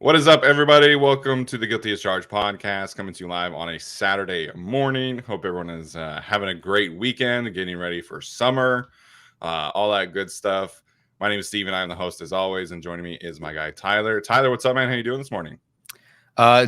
What is up, everybody? Welcome to the Guilty as Charged podcast, coming to you live on a Saturday morning. Hope everyone is having a great weekend, getting ready for summer, all that good stuff. My name is Steven. I'm the host, as always, and joining me is my guy, Tyler. Tyler, what's up, man? How you doing this morning?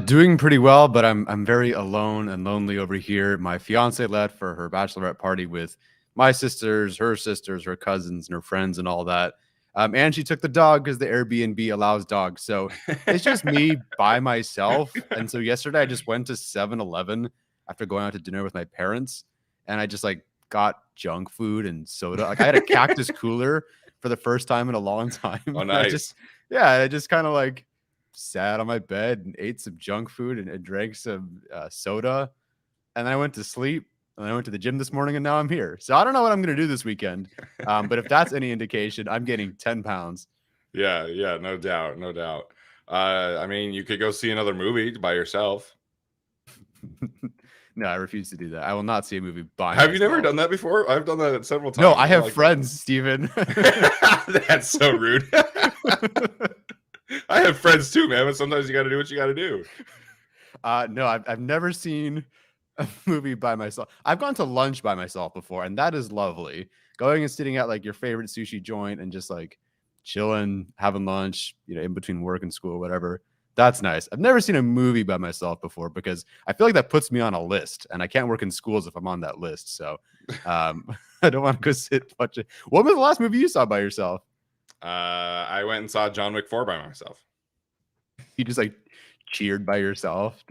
Doing pretty well, but I'm very alone and lonely over here. My fiance left for her bachelorette party with my sisters, her cousins, and her friends, and all that. And she took the dog because the Airbnb allows dogs. So it's just me by myself. And so yesterday I just went to 7-Eleven after going out to dinner with my parents, and I just got junk food and soda. Like I had a cactus cooler for the first time in a long time. Oh, nice. I just kind of sat on my bed and ate some junk food and drank some soda, and then I went to sleep. And I went to the gym this morning, and now I'm here. So I don't know what I'm going to do this weekend. But if that's any indication, I'm getting 10 pounds. Yeah, no doubt. I mean, you could go see another movie by yourself. No, I refuse to do that. I will not see a movie by myself. Have you myself. never done that before? I've done that several times. No, I have friends, Steven. That's so rude. I have friends too, man, but sometimes you got to do what you got to do. No, I've never seen a movie by myself. I've gone to lunch by myself before, and that is lovely. Going and sitting at your favorite sushi joint and just chilling, having lunch, in between work and school, whatever. That's nice. I've never seen a movie by myself before because I feel like that puts me on a list, and I can't work in schools if I'm on that list. So I don't want to go sit watch it. What was the last movie you saw by yourself? I went and saw John Wick 4 by myself. You just cheered by yourself,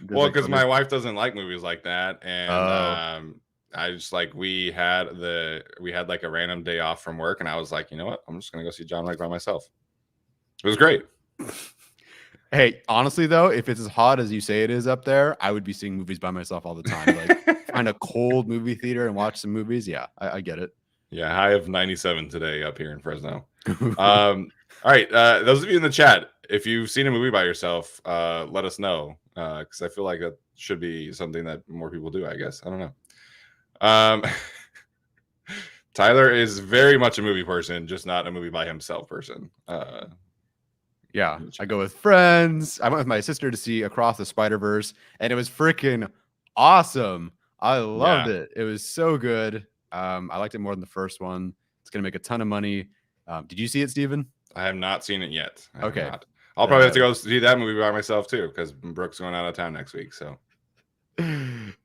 well, because my wife doesn't like movies like that, and I just we had a random day off from work, and I was like, you know what, I'm just gonna go see John Wick by myself. It was great. Hey, honestly though, if it's as hot as you say it is up there, I would be seeing movies by myself all the time. Find a cold movie theater and watch some movies. Yeah, I get it. Yeah, high of 97 today up here in Fresno. All right, those of you in the chat, if you've seen a movie by yourself, let us know, because I feel like that should be something that more people do, I guess. I don't know. Tyler is very much a movie person, just not a movie by himself person. Yeah, I go with friends. I went with my sister to see Across the Spider-Verse, and it was freaking awesome. I loved it. It was so good. I liked it more than the first one. It's going to make a ton of money. Did you see it, Steven? I have not seen it yet. Okay. I'll probably have to go see that movie by myself too, because Brooke's going out of town next week. So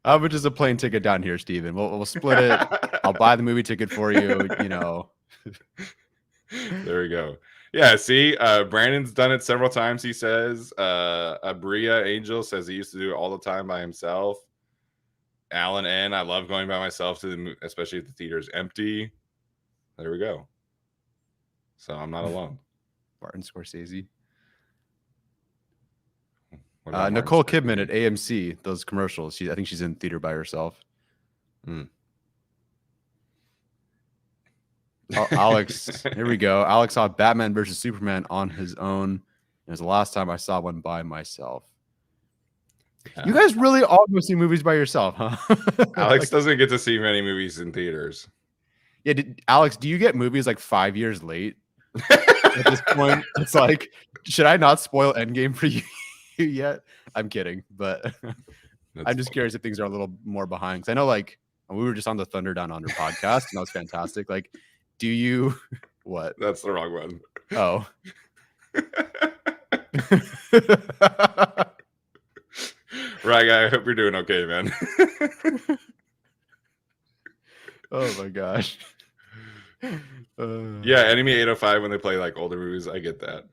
how much is a plane ticket down here, Steven? We'll split it. I'll buy the movie ticket for you. There we go. Yeah, see, Brandon's done it several times. He says, Abria Angel says he used to do it all the time by himself. Alan N, I love going by myself especially if the theater's empty. There we go. So I'm not alone. Martin Scorsese. Nicole Kidman at AMC, those commercials. I think she's in theater by herself. Alex, here we go. Alex saw Batman versus Superman on his own. It was the last time I saw one by myself. You guys really all go see movies by yourself, huh? Alex doesn't get to see many movies in theaters. Yeah, Alex, do you get movies 5 years late? At this point, it's should I not spoil Endgame for you yet? I'm kidding, but I'm just curious if things are a little more behind. Because I know, we were just on the Thunder Down Under podcast, and that was fantastic. Do you what? That's the wrong one. Oh. Right, guy. I hope you're doing okay, man. Oh my gosh. Yeah, Enemy 805 when they play older movies, I get that.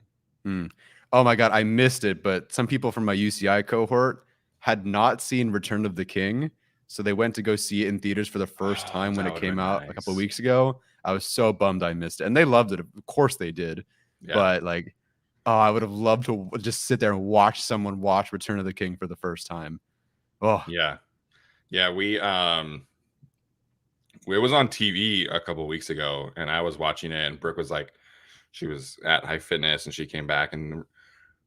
Oh my god, I missed it, but some people from my UCI cohort had not seen Return of the King, so they went to go see it in theaters for the first time when it came out a couple of weeks ago. I was so bummed I missed it, and they loved it. Of course they did, but I would have loved to just sit there and watch someone watch Return of the King for the first time. Oh yeah, we it was on TV a couple of weeks ago, and I was watching it, and Brooke was she was at High Fitness, and she came back, and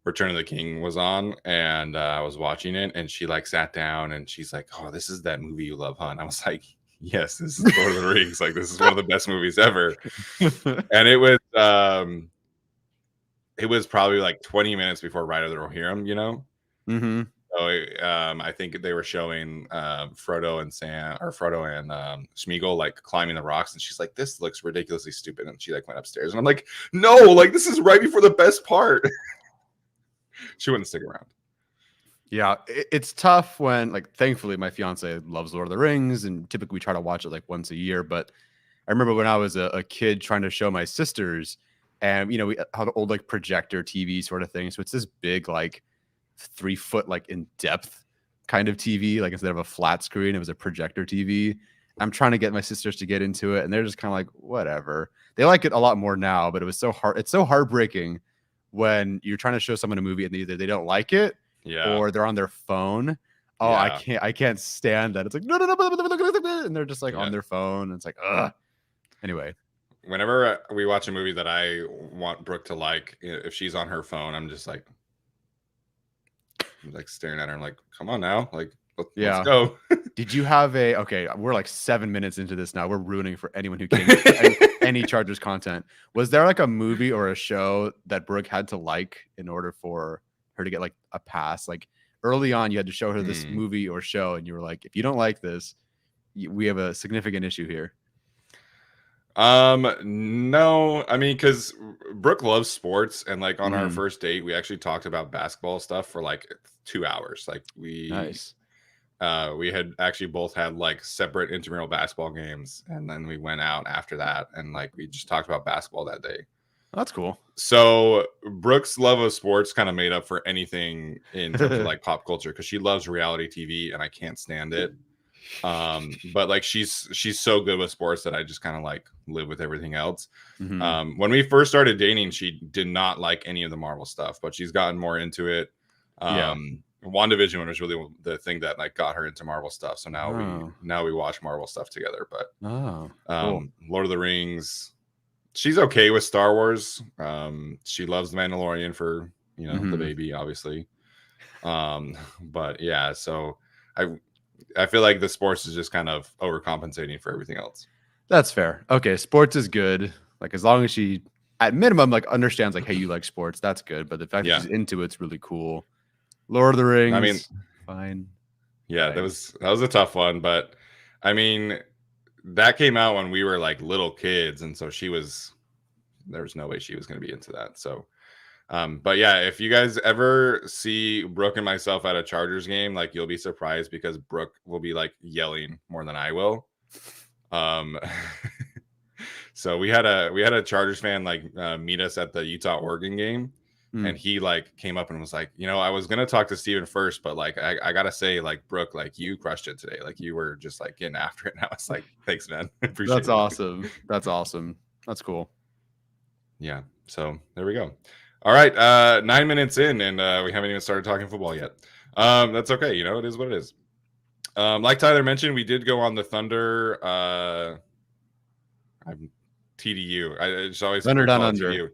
Return of the King was on, and I was watching it, and she sat down, and she's like, "Oh, this is that movie you love, huh?" And I was like, "Yes, this is Lord of the Rings. This is one of the best movies ever." And it was it was probably like 20 minutes before Ride of the Rohirrim, you know? Mm-hmm. So I think they were showing Frodo and Smeagol like climbing the rocks, and she's like, "This looks ridiculously stupid," and she like went upstairs, and I'm like, "No, like this is right before the best part." She wouldn't stick around. Yeah, it's tough when, like, thankfully my fiance loves Lord of the Rings, and typically we try to watch it like once a year. But I remember when I was a kid trying to show my sisters, and we had an old like projector TV sort of thing. So it's this big like 3 foot like in depth kind of TV. Like instead of a flat screen, it was a projector TV. I'm trying to get my sisters to get into it, and they're just kind of like, whatever. They like it a lot more now, but it was so hard. It's so heartbreaking when you're trying to show someone a movie and either they don't like it or they're on their phone. Oh, Yeah. I can't stand that. It's like, no, and they're just like on their phone. And it's like, ugh. Anyway, whenever we watch a movie that I want Brooke to like, if she's on her phone, I'm like staring at her. I'm like, come on now, like let's go. Did you have okay, we're like 7 minutes into this now. We're ruining for anyone who came to any Chargers content. Was there like a movie or a show that Brooke had to like in order for her to get like a pass? Like early on, you had to show her this movie or show, and you were like, if you don't like this, we have a significant issue here. No, I mean, because Brooke loves sports, and like on our first date, we actually talked about basketball stuff for like 2 hours. Like Nice. We had actually both had like separate intramural basketball games, and then we went out after that, and like we just talked about basketball that day. That's cool. So Brooke's love of sports kind of made up for anything in terms of like pop culture, because she loves reality TV, and I can't stand it. But like she's so good with sports that I just kind of like live with everything else. When we first started dating, she did not like any of the Marvel stuff, but she's gotten more into it. WandaVision was really the thing that like got her into Marvel stuff. So now we watch Marvel stuff together. But cool. Lord of the Rings, she's okay with Star Wars. She loves The Mandalorian for the baby, obviously. But yeah, so I feel like the sports is just kind of overcompensating for everything else. That's fair. Okay, sports is good. Like as long as she, at minimum, like understands like, hey, you like sports, that's good. But the fact that she's into it's really cool. Lord of the Rings, I mean, fine. Yeah, that was a tough one, but I mean, that came out when we were like little kids, and so there was no way she was going to be into that. So, but yeah, if you guys ever see Brooke and myself at a Chargers game, like you'll be surprised because Brooke will be like yelling more than I will. So we had a Chargers fan like meet us at the Utah-Oregon game. And he like came up and was like, I was gonna talk to Steven first, but like I gotta say, like, Brooke, like you crushed it today. Like you were just like getting after it. And I was like, thanks, man. Appreciate That's awesome. That's awesome. That's cool. Yeah. So there we go. All right. 9 minutes in, and we haven't even started talking football yet. That's okay. It is what it is. Like Tyler mentioned, we did go on the Thunder. I'm TDU. I just always Thunder Down Under. TDU.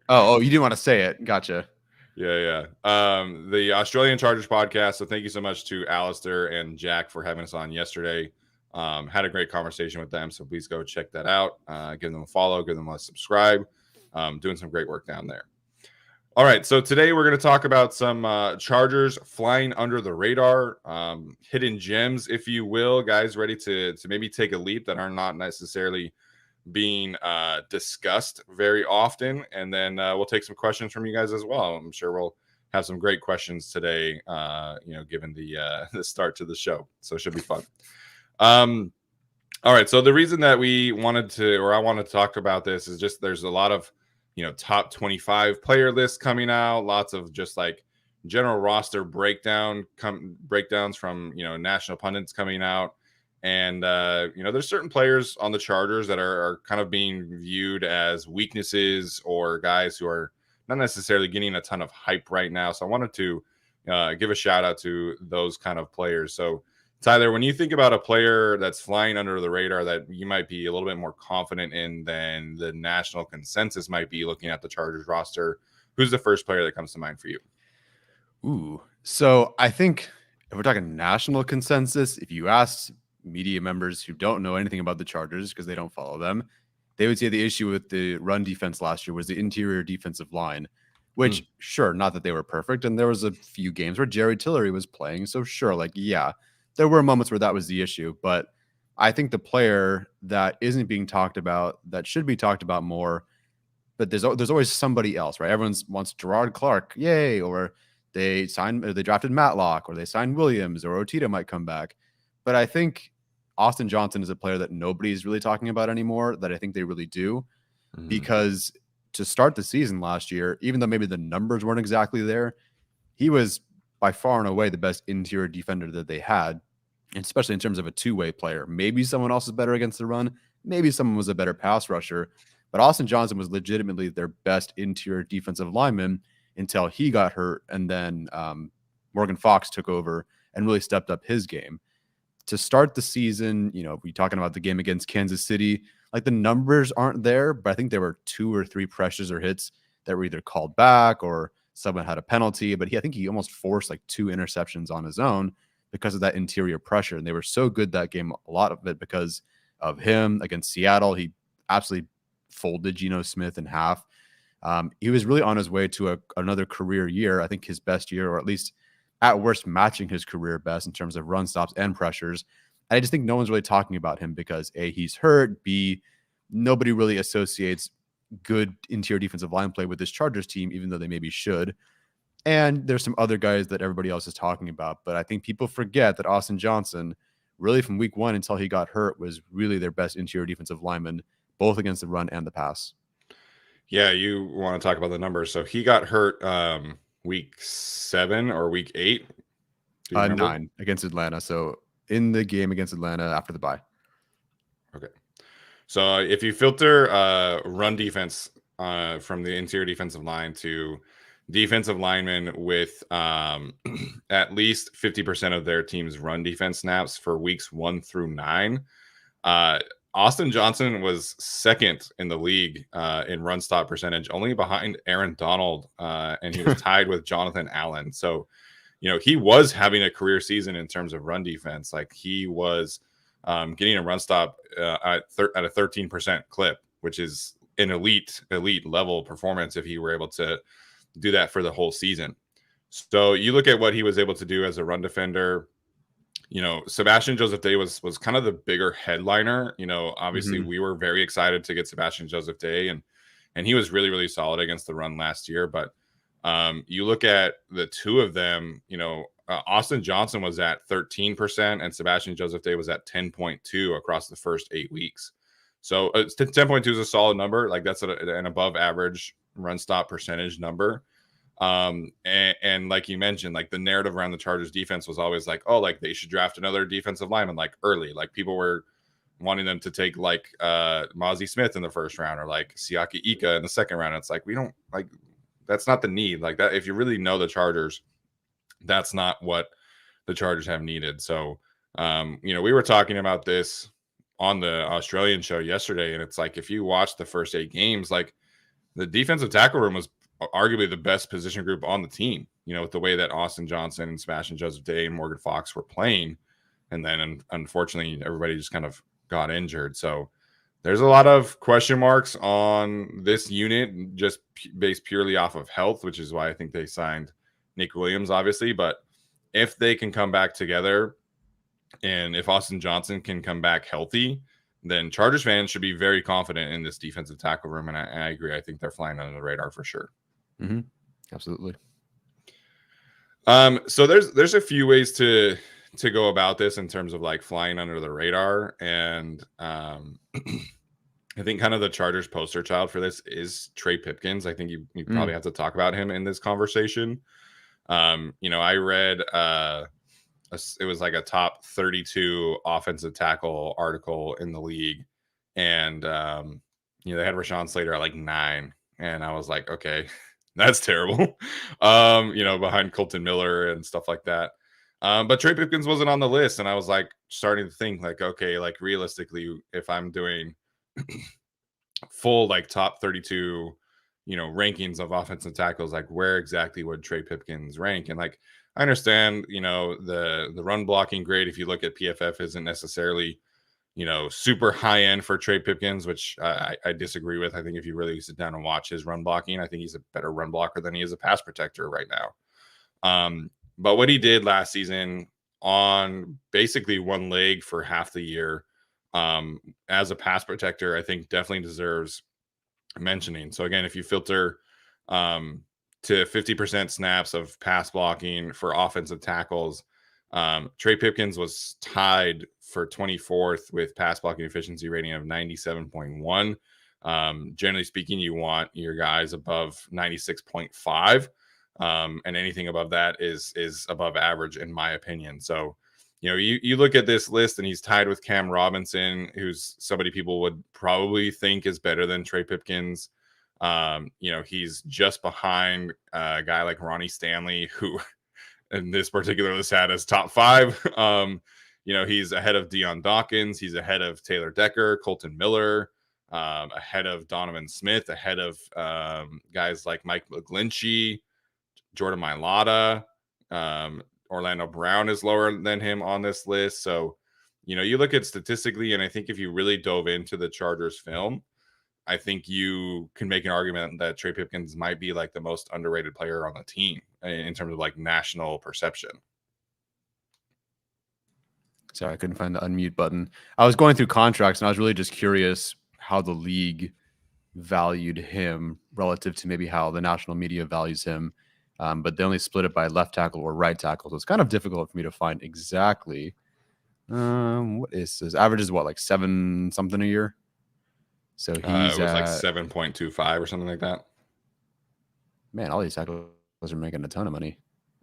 Oh, you didn't want to say it. Gotcha. Yeah. The Australian Chargers podcast. So thank you so much to Alistair and Jack for having us on yesterday. Had a great conversation with them. So please go check that out. Give them a follow, give them a subscribe. Doing some great work down there. All right. So today we're going to talk about some Chargers flying under the radar, hidden gems, if you will, guys ready to maybe take a leap that are not necessarily being discussed very often, and then we'll take some questions from you guys as well. I'm sure we'll have some great questions today, given the start to the show, so it should be fun. All right, so the reason that I wanted to talk about this is just there's a lot of top 25 player lists coming out, lots of just like general roster breakdowns from national pundits coming out. And, there's certain players on the Chargers that are kind of being viewed as weaknesses or guys who are not necessarily getting a ton of hype right now. So I wanted to give a shout out to those kind of players. So, Tyler, when you think about a player that's flying under the radar that you might be a little bit more confident in than the national consensus might be looking at the Chargers roster, who's the first player that comes to mind for you? Ooh, so I think if we're talking national consensus, if you ask media members who don't know anything about the Chargers because they don't follow them, they would say the issue with the run defense last year was the interior defensive line, which sure, not that they were perfect. And there was a few games where Jerry Tillery was playing. So sure, like, yeah, there were moments where that was the issue. But I think the player that isn't being talked about, that should be talked about more, but there's always somebody else, right? Everyone wants Gerard Clark, yay, or they drafted Matlock, or they signed Williams, or Otito might come back. But I think Austin Johnson is a player that nobody's really talking about anymore, that I think they really do, because to start the season last year, even though maybe the numbers weren't exactly there, he was by far and away the best interior defender that they had, and especially in terms of a two-way player. Maybe someone else is better against the run. Maybe someone was a better pass rusher. But Austin Johnson was legitimately their best interior defensive lineman until he got hurt. And then Morgan Fox took over and really stepped up his game. To start the season, you know, we're talking about the game against Kansas City, like the numbers aren't there, but I think there were 2 or 3 pressures or hits that were either called back or someone had a penalty. But I think he almost forced like 2 interceptions on his own because of that interior pressure. And they were so good that game, a lot of it because of him. Against Seattle, he absolutely folded Geno Smith in half. He was really on his way to another career year. I think his best year, or at least at worst matching his career best in terms of run stops and pressures. And I just think no one's really talking about him because A, he's hurt, B, nobody really associates good interior defensive line play with this Chargers team, even though they maybe should. And there's some other guys that everybody else is talking about. But I think people forget that Austin Johnson, really from week 1 until he got hurt, was really their best interior defensive lineman, both against the run and the pass. Yeah, you want to talk about the numbers. So he got hurt week 7 or week 8? 9 against Atlanta. So in the game against Atlanta after the bye. Okay. So if you filter run defense from the interior defensive line to defensive linemen with at least 50% of their team's run defense snaps for weeks 1 through 9, Austin Johnson was second in the league in run stop percentage, only behind Aaron Donald, and he was tied with Jonathan Allen. So, you know, he was having a career season in terms of run defense. Like he was getting a run stop at a 13% clip, which is an elite level performance if he were able to do that for the whole season. So you look at what he was able to do as a run defender. You know, Sebastian Joseph-Day was kind of the bigger headliner. You know, obviously we were very excited to get Sebastian Joseph-Day, and he was really, really solid against the run last year. But you look at the two of them, you know, Austin Johnson was at 13% and Sebastian Joseph-Day was at 10.2 across the first 8 weeks. So 10.2 is a solid number. Like that's an above average run stop percentage number. And like you mentioned, like the narrative around the Chargers defense was always like, oh, like they should draft another defensive lineman like early. Like people were wanting them to take like Mozzie Smith in the first round or like Siaki Ika in the second round. It's like, we don't like, that's not the need. Like that, if you really know the Chargers, that's not what the Chargers have needed. So, you know, we were talking about this on the Australian show yesterday, and it's like, if you watch the first 8 games, like the defensive tackle room was arguably the best position group on the team, you know, with the way that Austin Johnson and Sebastian Joseph-Day and Morgan Fox were playing. And then unfortunately, everybody just kind of got injured. So there's a lot of question marks on this unit, just based purely off of health, which is why I think they signed Nick Williams, obviously. But if they can come back together, and if Austin Johnson can come back healthy, then Chargers fans should be very confident in this defensive tackle room. And I agree. I think they're flying under the radar for sure. Mm-hmm. Absolutely. So there's a few ways to go about this in terms of like flying under the radar. And I think kind of the Chargers poster child for this is Trey Pipkins. I think you probably have to talk about him in this conversation. You know, I read it was like a top 32 offensive tackle article in the league. And you know, they had Rashawn Slater at like 9. And I was like, okay, that's terrible. You know, behind Colton Miller and stuff like that. But Trey Pipkins wasn't on the list. And I was like starting to think like, okay, like realistically, if I'm doing full like top 32, you know, rankings of offensive tackles, like where exactly would Trey Pipkins rank? And like, I understand, you know, the run blocking grade, if you look at PFF, isn't necessarily super high end for Trey Pipkins, which I disagree with. I think if you really sit down and watch his run blocking, I think he's a better run blocker than he is a pass protector right now. But what he did last season on basically one leg for half the year as a pass protector, I think definitely deserves mentioning. So again, if you filter to 50% snaps of pass blocking for offensive tackles, Trey Pipkins was tied for 24th with pass blocking efficiency rating of 97.1. Generally speaking, you want your guys above 96.5. And anything above that is above average, in my opinion. So, you look at this list and he's tied with Cam Robinson, who's somebody people would probably think is better than Trey Pipkins. He's just behind a guy like Ronnie Stanley, who in this particular list had as top 5. He's ahead of Deion Dawkins. He's ahead of Taylor Decker, Colton Miller, ahead of Donovan Smith, ahead of guys like Mike McGlinchey, Jordan Mailata. Orlando Brown is lower than him on this list. So, you look at statistically, and I think if you really dove into the Chargers film, I think you can make an argument that Trey Pipkins might be like the most underrated player on the team in terms of like national perception. Sorry, I couldn't find the unmute button. I was going through contracts and I was really just curious how the league valued him relative to maybe how the national media values him. But they only split it by left tackle or right tackle. So it's kind of difficult for me to find exactly. What is his average? Is what, like 7 something a year? So he's it was like 7.25 or something like that. Man, all these tackles are making a ton of money.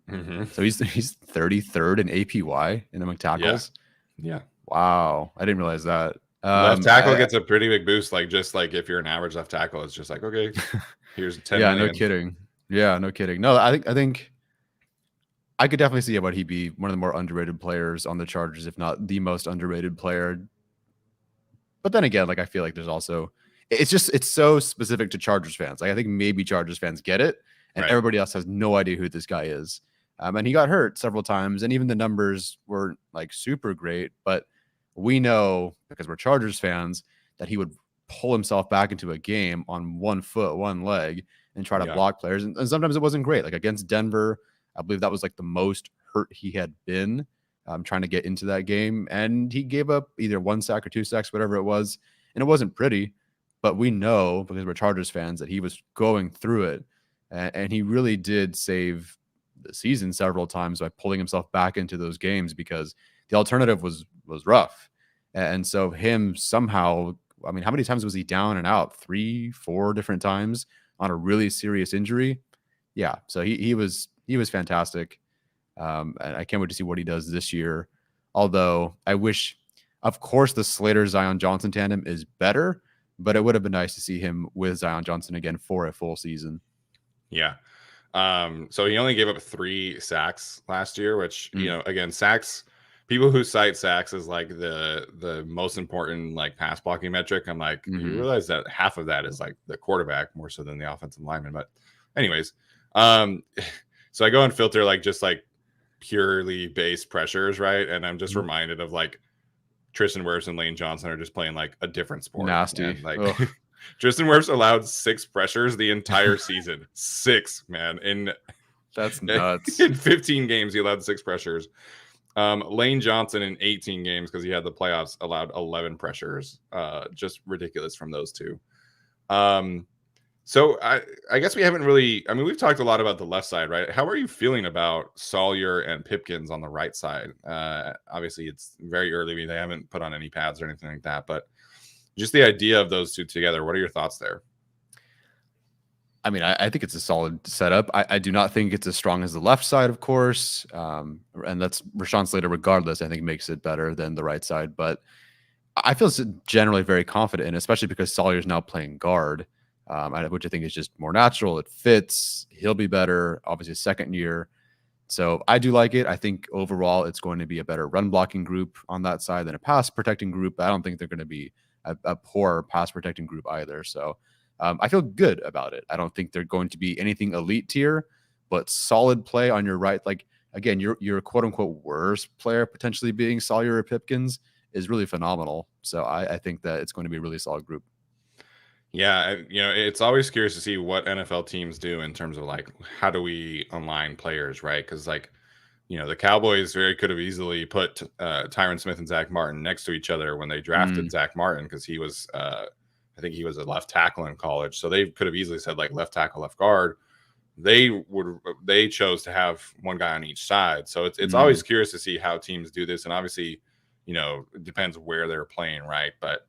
Mm-hmm. So he's 33rd in APY in among tackles. Yeah. Wow, I didn't realize that. Left tackle gets a pretty big boost. Like just like if you're an average left tackle, it's just like, okay, here's 10 yeah, million. No kidding. Yeah, no kidding. No, I think I could definitely see about he'd be one of the more underrated players on the Chargers, if not the most underrated player. But then again, like I feel like there's also it's so specific to Chargers fans. Like I think maybe Chargers fans get it, and everybody else has no idea who this guy is. And he got hurt several times, and even the numbers weren't like super great. But we know because we're Chargers fans that he would pull himself back into a game on one foot, one leg, and try to block players. And sometimes it wasn't great. Like against Denver, I believe that was like the most hurt he had been trying to get into that game. And he gave up either 1 sack or 2 sacks, whatever it was. And it wasn't pretty, but we know because we're Chargers fans that he was going through it. And he really did save the season several times by pulling himself back into those games because the alternative was rough. And so him somehow, I mean, how many times was he down and out? 3, 4 different times on a really serious injury. Yeah. So he was fantastic. And I can't wait to see what he does this year. Although I wish, of course, the Slater-Zion Johnson tandem is better, but it would have been nice to see him with Zion Johnson again for a full season. Yeah. So he only gave up 3 sacks last year, which, again, sacks, people who cite sacks as like the most important like pass blocking metric. I'm like, you realize that half of that is like the quarterback more so than the offensive lineman. But anyways, so I go and filter like just like purely base pressures, right? And I'm just reminded of like Tristan Wirfs and Lane Johnson are just playing like a different sport. Nasty. And, like Tristan Wirfs allowed 6 pressures the entire season. 6, man. That's nuts. In 15 games, he allowed 6 pressures. Lane Johnson in 18 games, because he had the playoffs, allowed 11 pressures. Just ridiculous from those two. So I guess we haven't really, I mean, we've talked a lot about the left side, right? How are you feeling about Sawyer and Pipkins on the right side? Obviously, it's very early. They haven't put on any pads or anything like that, but just the idea of those two together, what are your thoughts there? I mean, I think it's a solid setup. I do not think it's as strong as the left side, of course. And that's Rashawn Slater, regardless, I think makes it better than the right side. But I feel generally very confident in it, especially because Sawyer's now playing guard, which I think is just more natural. It fits. He'll be better, obviously, second year. So I do like it. I think overall it's going to be a better run blocking group on that side than a pass protecting group. I don't think they're going to be a poor pass protecting group either. So I feel good about it. I don't think they're going to be anything elite tier, but solid play on your right. Like, again, your quote unquote worst player potentially being Sawyer or Pipkins is really phenomenal. So I think that it's going to be a really solid group. Yeah, it's always curious to see what NFL teams do in terms of like how do we align players, right? Because like the Cowboys very could have easily put Tyron Smith and Zach Martin next to each other when they drafted Zach Martin because he was, I think he was a left tackle in college, so they could have easily said like left tackle, left guard. They chose to have one guy on each side, so it's always curious to see how teams do this, and obviously, it depends where they're playing, right? But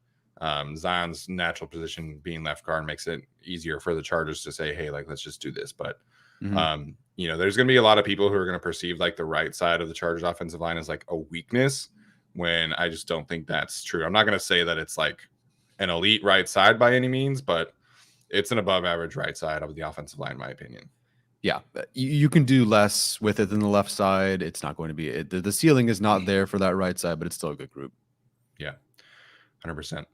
Zion's natural position being left guard makes it easier for the Chargers to say, hey, like let's just do this, but. There's going to be a lot of people who are going to perceive like the right side of the Chargers offensive line as like a weakness when I just don't think that's true. I'm not going to say that it's like an elite right side by any means, but it's an above average right side of the offensive line, in my opinion. Yeah, you can do less with it than the left side. It's not going to be the ceiling is not there for that right side, but it's still a good group. Yeah, 100%.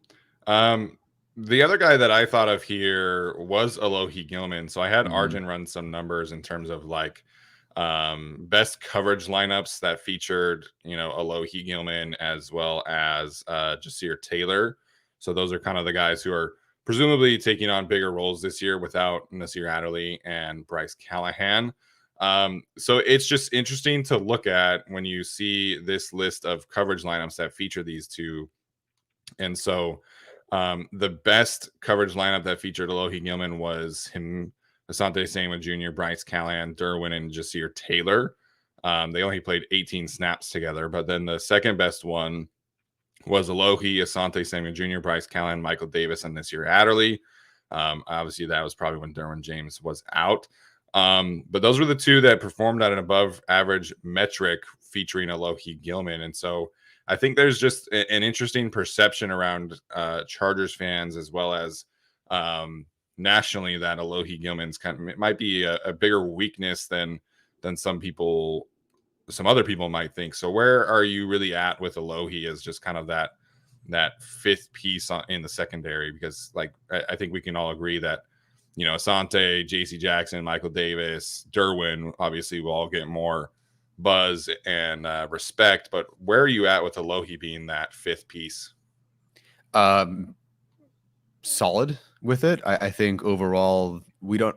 The other guy that I thought of here was Alohi Gilman. So I had Arjun run some numbers in terms of like best coverage lineups that featured, Alohi Gilman as well as Jaylen Taylor. So those are kind of the guys who are presumably taking on bigger roles this year without Nasir Adderley and Bryce Callahan. So it's just interesting to look at when you see this list of coverage lineups that feature these two. And so the best coverage lineup that featured Alohi Gilman was him, Asante Samuel Jr., Bryce Callahan, Derwin, and Jaylen Taylor. They only played 18 snaps together, but then the second best one was Alohi, Asante Samuel Jr., Bryce Callahan, Michael Davis, and Nasir Adderley. Obviously, that was probably when Derwin James was out. But those were the two that performed at an above average metric featuring Alohi Gilman. And so I think there's just an interesting perception around Chargers fans as well as nationally that Alohi Gilman's might be a bigger weakness than some other people might think. So where are you really at with Alohi as just kind of that fifth piece in the secondary? Because like I think we can all agree that Asante, J.C. Jackson, Michael Davis, Derwin obviously will all get more buzz and respect, but where are you at with Alohi being that fifth piece? Solid with it. I think overall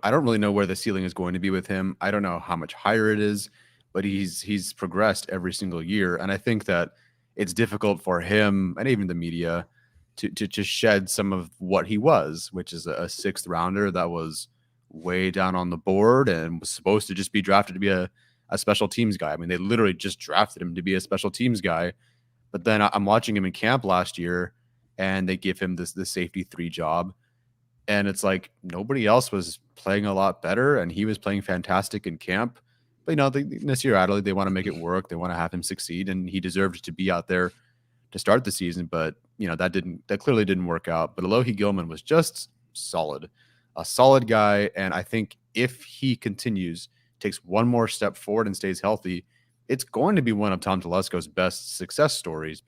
I don't really know where the ceiling is going to be with him. I don't know how much higher it is, but he's progressed every single year, and I think that it's difficult for him and even the media to shed some of what he was, which is a sixth rounder that was way down on the board and was supposed to just be drafted to be a special teams guy. I mean, they literally just drafted him to be a special teams guy. But then I'm watching him in camp last year, and they give him this safety 3 job. And it's like nobody else was playing a lot better, and he was playing fantastic in camp. But, Nasir Adderley, they want to make it work. They want to have him succeed, and he deserved to be out there to start the season. But, that clearly didn't work out. But Alohi Gilman was just solid, a solid guy. And I think if he continues, takes one more step forward and stays healthy, it's going to be one of Tom Telesco's best success stories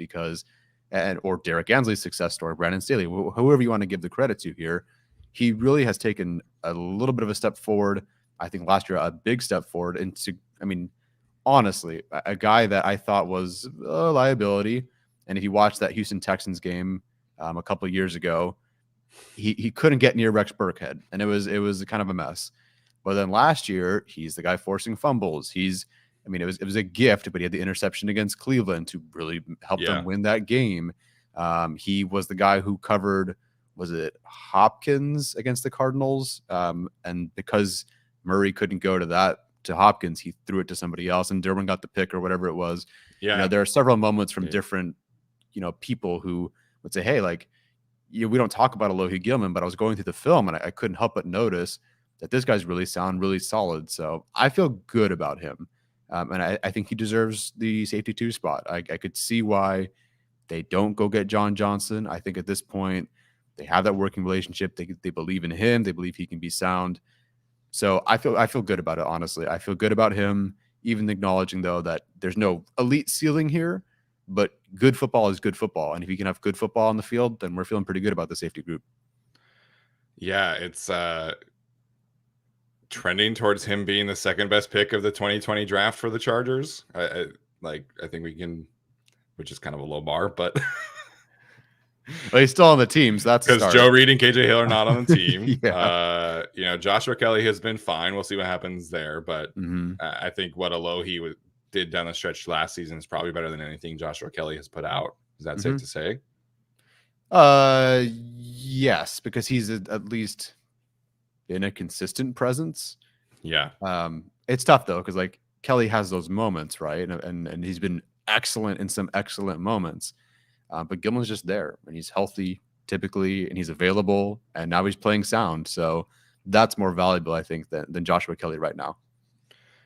or Derek Ansley's success story, Brandon Staley, whoever you want to give the credit to here. He really has taken a little bit of a step forward. I think last year, a big step forward into, honestly, a guy that I thought was a liability. And if you watch that Houston Texans game a couple of years ago, he couldn't get near Rex Burkhead, and it was kind of a mess. But then last year, he's the guy forcing fumbles. It was a gift, but he had the interception against Cleveland to really help them win that game. He was the guy who covered, was it Hopkins against the Cardinals? And because Murray couldn't go to Hopkins, he threw it to somebody else, and Derwin got the pick or whatever it was. Yeah, there are several moments from different, people who would say, "Hey, like, we don't talk about Alohi Gilman," but I was going through the film and I couldn't help but notice that this guy's really sound, really solid. So I feel good about him. And I think he deserves the safety 2 spot. I could see why they don't go get John Johnson. I think at this point, they have that working relationship. They believe in him. They believe he can be sound. So I feel good about it, honestly. I feel good about him, even acknowledging, though, that there's no elite ceiling here, but good football is good football. And if you can have good football on the field, then we're feeling pretty good about the safety group. Yeah, it's trending towards him being the second best pick of the 2020 draft for the Chargers. I think we can which is kind of a low bar, but Well, he's still on the team, so that's a because start. Joe Reed and KJ Hill are not on the team. Yeah. Joshua Kelly has been fine. We'll see what happens there, but Mm-hmm. I think what Alohi did down the stretch last season is probably better than anything Joshua Kelly has put out. Is that safe to say? Yes, because he's at least in a consistent presence. Yeah. It's tough though, because like Kelly has those moments, right? And he's been excellent in some excellent moments. But Gilman's just there, and he's healthy typically, and he's available, and now he's playing sound. So that's more valuable, I think, than Joshua Kelly right now.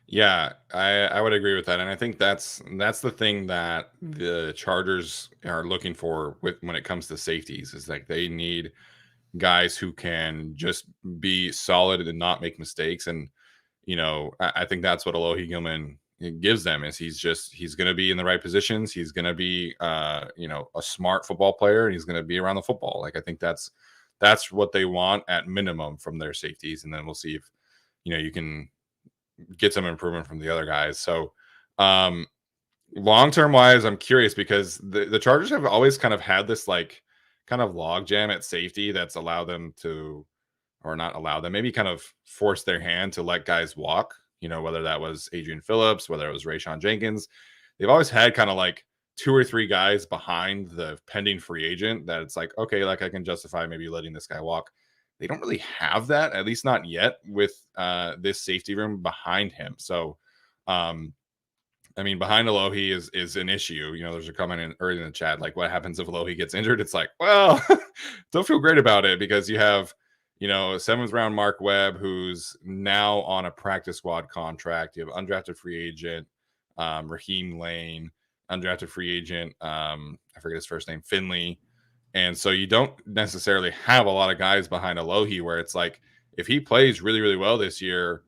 Yeah, I would agree with that, and I think that's the thing that the Chargers are looking for when it comes to safeties is like they need guys who can just be solid and not make mistakes. And I think that's what Alohi Gilman gives them is he's going to be in the right positions. He's going to be a smart football player, and he's going to be around the football. Like I think that's what they want at minimum from their safeties, and then we'll see if you can get some improvement from the other guys. So long-term wise, I'm curious because the Chargers have always kind of had this like kind of log jam at safety that's allowed them to, or not allow them, maybe kind of force their hand to let guys walk, whether that was Adrian Phillips, whether it was Rayshon Jenkins. They've always had kind of like 2 or 3 guys behind the pending free agent that it's like, okay, like I can justify maybe letting this guy walk. They don't really have that, at least not yet, with this safety room behind him. So, behind Alohi is an issue. There's a comment in early in the chat, like, what happens if Alohi gets injured? It's like, well, don't feel great about it because you have, 7th round Mark Webb, who's now on a practice squad contract. You have undrafted free agent Raheem Lane, undrafted free agent, I forget his first name, Finley. And so you don't necessarily have a lot of guys behind Alohi where it's like, if he plays really, really well this year,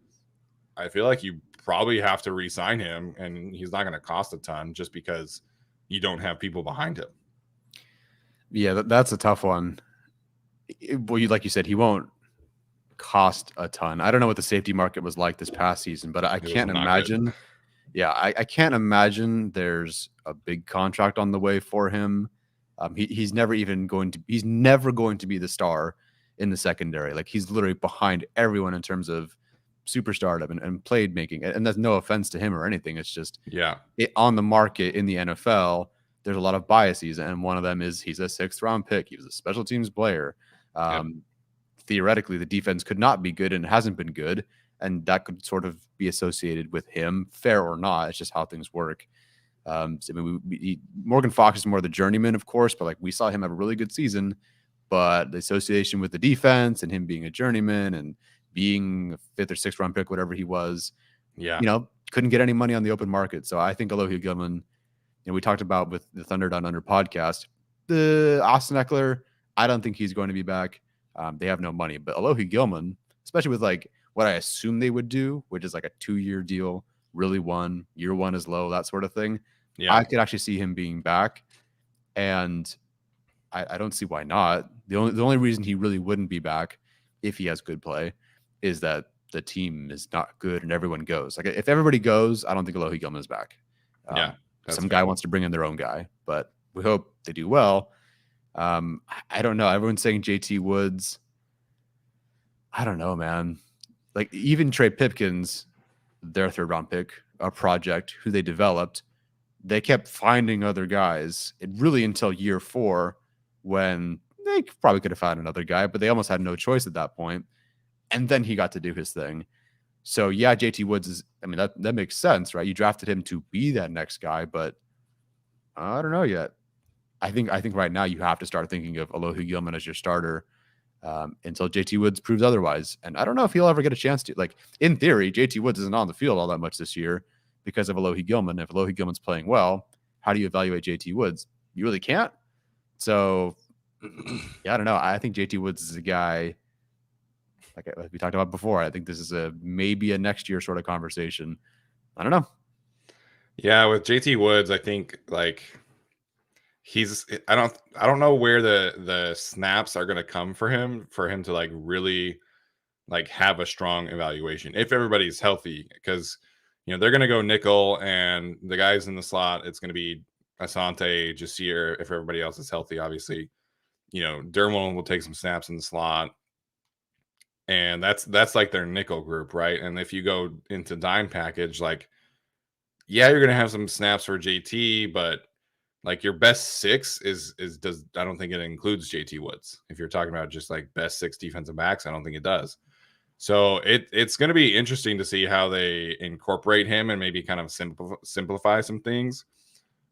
I feel like you probably have to re-sign him, and he's not going to cost a ton just because you don't have people behind him. Yeah, that's a tough one. Well, like you said, he won't cost a ton. I don't know what the safety market was like this past season, but I can't imagine. Yeah, I can't imagine there's a big contract on the way for him. He's never going to be the star in the secondary. Like he's literally behind everyone in terms of superstardom and played making. And that's no offense to him or anything. It's just on the market in the NFL, there's a lot of biases, and one of them is he's a 6th round pick. He was a special teams player. Theoretically, the defense could not be good, and it hasn't been good, and that could sort of be associated with him, fair or not. It's just how things work. Morgan Fox is more the journeyman, of course, but like we saw him have a really good season, but the association with the defense and him being a journeyman and being a 5th or 6th round pick, whatever he was, couldn't get any money on the open market. So I think Alohi Gilman, we talked about with the Thunder Down Under podcast, the Austin Eckler, I don't think he's going to be back. They have no money, but Alohi Gilman, especially with like what I assume they would do, which is like a 2-year deal, really year 1 is low, that sort of thing. I could actually see him being back, and I don't see why not. The only reason he really wouldn't be back if he has good play is that the team is not good and everyone goes. Like if everybody goes, I don't think Alohi Gilman is back. Some guy wants to bring in their own guy, but we hope they do well. I don't know. Everyone's saying JT Woods. I don't know, man. Like even Trey Pipkins, their 3rd round pick, a project who they developed, they kept finding other guys. It really until year 4 when they probably could have found another guy, but they almost had no choice at that point. And then he got to do his thing. So yeah, JT Woods is, that makes sense, right? You drafted him to be that next guy, but I don't know yet. I think right now you have to start thinking of Alohi Gilman as your starter until JT Woods proves otherwise. And I don't know if he'll ever get a chance to. Like in theory, JT Woods isn't on the field all that much this year because of Alohi Gilman. If Alohi Gilman's playing well, how do you evaluate JT Woods? You really can't. So yeah, I don't know. I think JT Woods is a guy like we talked about before. I think this is maybe a next year sort of conversation. I don't know. Yeah, with JT Woods, I think like I don't know where the snaps are going to come for him to like really like have a strong evaluation if everybody's healthy, because they're going to go nickel and the guys in the slot, it's going to be Asante, Jasir, if everybody else is healthy, obviously, Derwin will take some snaps in the slot. And that's like their nickel group, right? And if you go into dime package, like, yeah, you're gonna have some snaps for JT, but like your best six I don't think it includes JT Woods. If you're talking about just like best six defensive backs, I don't think it does. So it's going to be interesting to see how they incorporate him and maybe kind of simplify some things.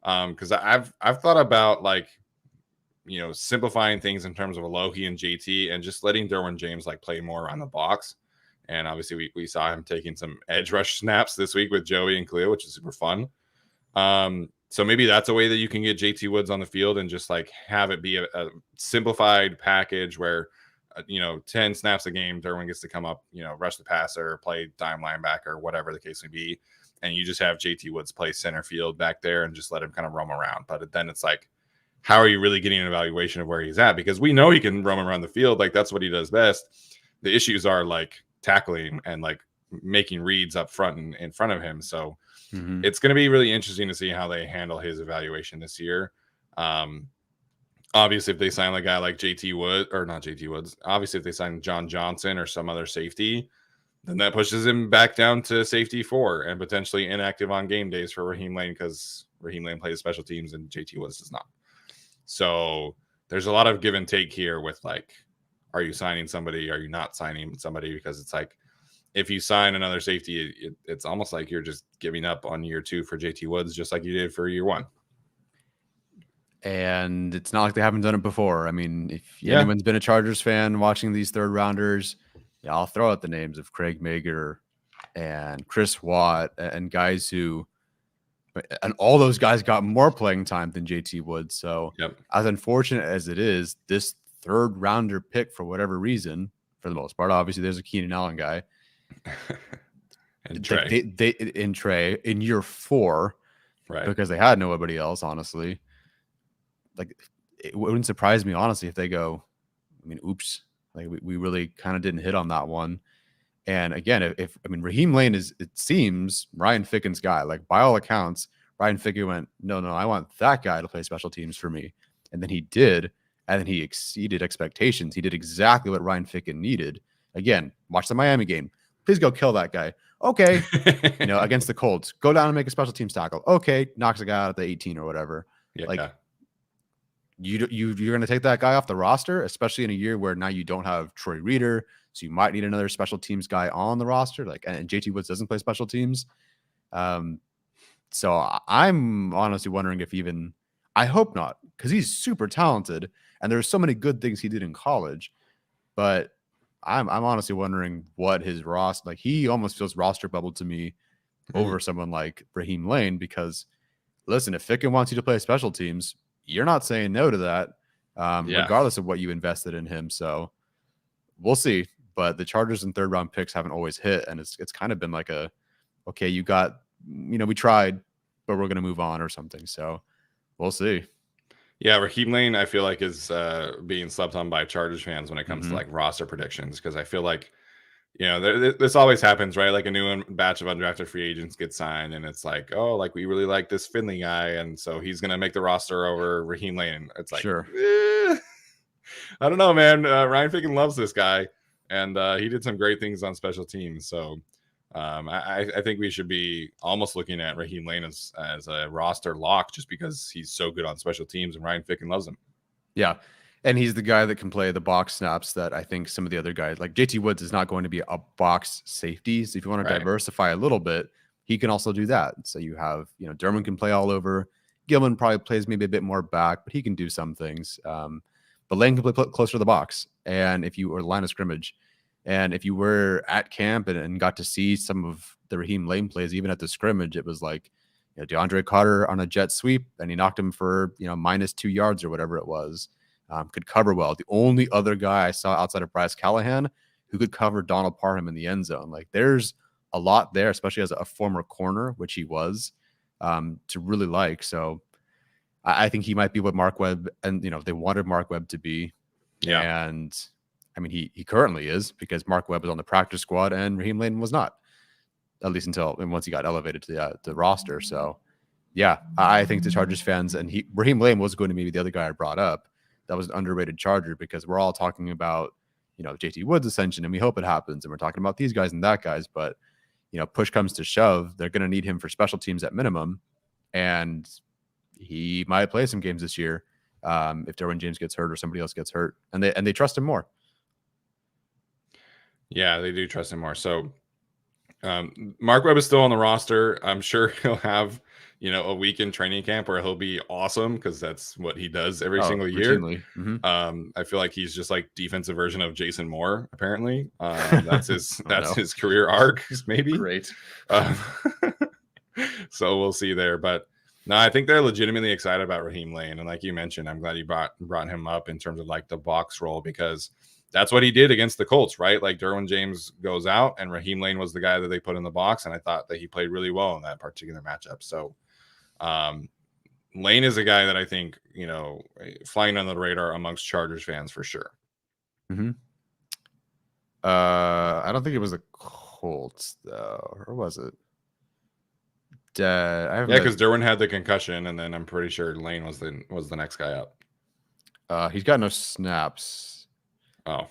Because I've thought about like simplifying things in terms of Alohi and JT and just letting Derwin James like play more around the box. And obviously we saw him taking some edge rush snaps this week with Joey and Khalil, which is super fun. So maybe that's a way that you can get JT Woods on the field and just like have it be a simplified package where 10 snaps a game, Derwin gets to come up, rush the passer, play dime linebacker, whatever the case may be. And you just have JT Woods play center field back there and just let him kind of roam around. But then it's like, how are you really getting an evaluation of where he's at? Because we know he can roam around the field. Like that's what he does best. The issues are like tackling and like making reads up front and in front of him. So it's going to be really interesting to see how they handle his evaluation this year. Obviously, if they sign a guy like JT Wood or not JT Woods, obviously if they sign John Johnson or some other safety, then that pushes him back down to safety 4 and potentially inactive on game days for Raheem Lane because Raheem Lane plays special teams and JT Woods does not. So there's a lot of give and take here with like, are you signing somebody? Are you not signing somebody? Because it's like, if you sign another safety, it's almost like you're just giving up on year 2 for JT Woods, just like you did for year 1. And it's not like they haven't done it before. I mean, if anyone's been a Chargers fan watching these third rounders, I'll throw out the names of Craig Mager and Chris Watt and guys who, and all those guys got more playing time than JT Woods. So as unfortunate as it is, this third rounder pick, for whatever reason, for the most part, obviously there's a Keenan Allen guy. And Trey. They in Trey in year 4, right? Because they had nobody else, honestly. Like it wouldn't surprise me, honestly, if they go, I mean, oops, like we really kind of didn't hit on that one. And again, if Raheem Lane is, it seems, Ryan Ficken's guy. Like by all accounts, Ryan Ficken went, no, I want that guy to play special teams for me, and then he did, and then he exceeded expectations. He did exactly what Ryan Ficken needed. Again, watch the Miami game. Please go kill that guy. Okay. Against the Colts, go down and make a special teams tackle. Okay. Knocks a guy out at the 18 or whatever. You're going to take that guy off the roster, especially in a year where now you don't have Troy Reader. So you might need another special teams guy on the roster. And JT Woods doesn't play special teams. So I'm honestly wondering if I hope not, because he's super talented and there's so many good things he did in college, but I'm honestly wondering what his roster, like he almost feels roster bubble to me over someone like Raheem Lane, because listen, if Ficken wants you to play special teams, you're not saying no to that, regardless of what you invested in him. So we'll see. But the Chargers and third round picks haven't always hit. And it's kind of been like okay, you got, we tried, but we're going to move on or something. So we'll see. Yeah, Raheem Lane, I feel like, is being slept on by Chargers fans when it comes to like roster predictions, because I feel like, this always happens, right? Like a new batch of undrafted free agents get signed, and it's like, oh, like we really like this Finley guy, and so he's gonna make the roster over Raheem Lane. It's like, sure. I don't know, man. Ryan Ficken loves this guy, and he did some great things on special teams. So I think we should be almost looking at Raheem Lane as a roster lock, just because he's so good on special teams and Ryan Ficken loves him. Yeah. And he's the guy that can play the box snaps that I think some of the other guys, like JT Woods, is not going to be a box safety. So if you want to diversify a little bit, he can also do that. So you have, Derwin can play all over. Gilman probably plays maybe a bit more back, but he can do some things. But Lane can play closer to the box. And if you were line of scrimmage, and if you were at camp and got to see some of the Raheem Lane plays, even at the scrimmage, it was like, DeAndre Carter on a jet sweep, and he knocked him for, -2 yards or whatever it was. Could cover well. The only other guy I saw outside of Bryce Callahan who could cover Donald Parham in the end zone. Like there's a lot there, especially as a former corner, which he was, to really like. So I think he might be what Mark Webb, and they wanted Mark Webb to be. Yeah. And I mean, he currently is, because Mark Webb was on the practice squad and Raheem Lane was not, at least once he got elevated to the roster. So Yeah, I think the Chargers fans and Raheem Layne was going to be the other guy I brought up. That was an underrated Charger because we're all talking about, JT Woods' ascension, and we hope it happens. And we're talking about these guys and that guys, but push comes to shove, they're going to need him for special teams at minimum, and he might play some games this year if Derwin James gets hurt or somebody else gets hurt, and they trust him more. Yeah, they do trust him more. So Mark Webb is still on the roster. I'm sure he'll have a week in training camp where he'll be awesome because that's what he does every single year. Mm-hmm. I feel like he's just like defensive version of Jason Moore. Apparently, that's his his career arc, maybe. Great. So we'll see there, but no, I think they're legitimately excited about Raheem Layne, and like you mentioned, I'm glad you brought him up in terms of like the box role because that's what he did against the Colts, right? Like Derwin James goes out and Raheem Layne was the guy that they put in the box. And I thought that he played really well in that particular matchup. So Layne is a guy that I think, flying under the radar amongst Chargers fans for sure. Mm-hmm. I don't think it was the Colts though, or was it? Because Derwin had the concussion, and then I'm pretty sure Layne was the next guy up. He's got no snaps.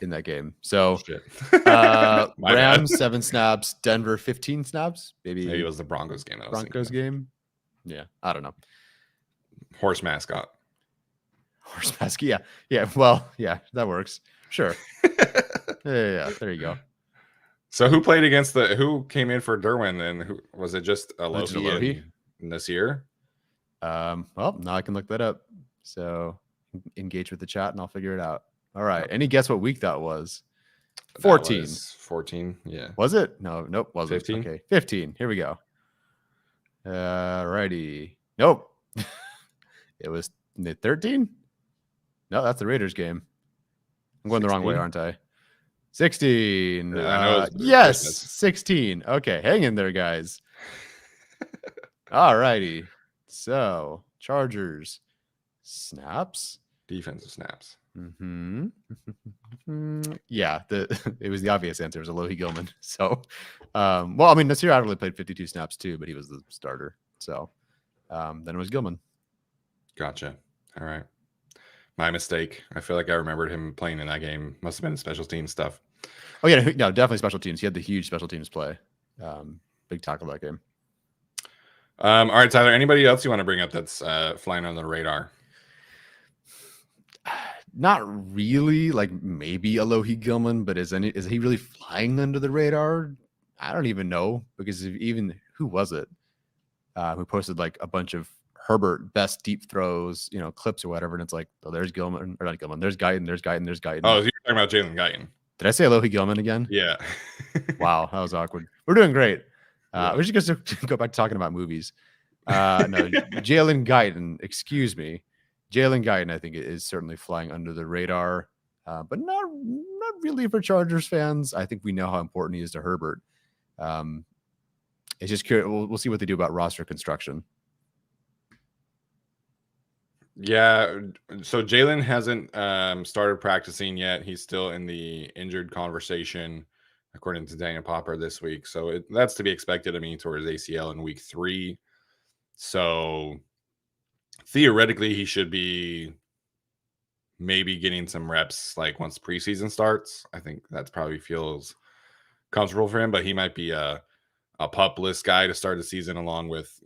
In that game. So Rams 7 snaps, Denver 15 snaps. Maybe it was the Broncos game. Game. Yeah, I don't know. Horse mascot. Yeah. Yeah. Well, yeah, that works. Sure. yeah. There you go. So who came in for Derwin, and who was it? Just Alohi and Nasir? Well, now I can look that up. So engage with the chat, and I'll figure it out. All right. Any guess what week that was? 14. That was 14. Yeah. Was it? Nope. Wasn't 15. Okay. 15. Here we go. Righty. Nope. It was 13. No, that's the Raiders game. I'm going 16? The wrong way, aren't I? 16. Yes. 16. Okay. Hang in there, guys. All righty. So Chargers snaps. Defensive snaps. Mm-hmm. Yeah, it was the obvious answer. It was Alohi Gilman. So, Nasir Adderley played 52 snaps too, but he was the starter. So, then it was Gilman. Gotcha. All right. My mistake. I feel like I remembered him playing in that game. Must have been special teams stuff. Oh yeah, no, definitely special teams. He had the huge special teams play. Big tackle that game. All right, Tyler. Anybody else you want to bring up that's flying on the radar? Not really, like maybe Alohi Gilman, but is he really flying under the radar? I don't even know, because who was it who posted like a bunch of Herbert best deep throws, clips or whatever, and it's like, oh, there's Gilman, or not Gilman, there's Guyton. Oh, you're talking about Jaylen Guyton. Did I say Alohi Gilman again? Yeah. Wow, that was awkward. We're doing great. We should just go back to talking about movies. No, Jaylen Guyton, excuse me. Jaylen Guyton, I think, is certainly flying under the radar, but not really for Chargers fans. I think we know how important he is to Herbert. It's just curious. We'll see what they do about roster construction. Yeah, so Jaylen hasn't started practicing yet. He's still in the injured conversation, according to Daniel Popper this week. So that's to be expected. I mean, towards ACL in week 3. So theoretically, he should be maybe getting some reps like once preseason starts. I think that's probably feels comfortable for him, but he might be a pup list guy to start the season, along with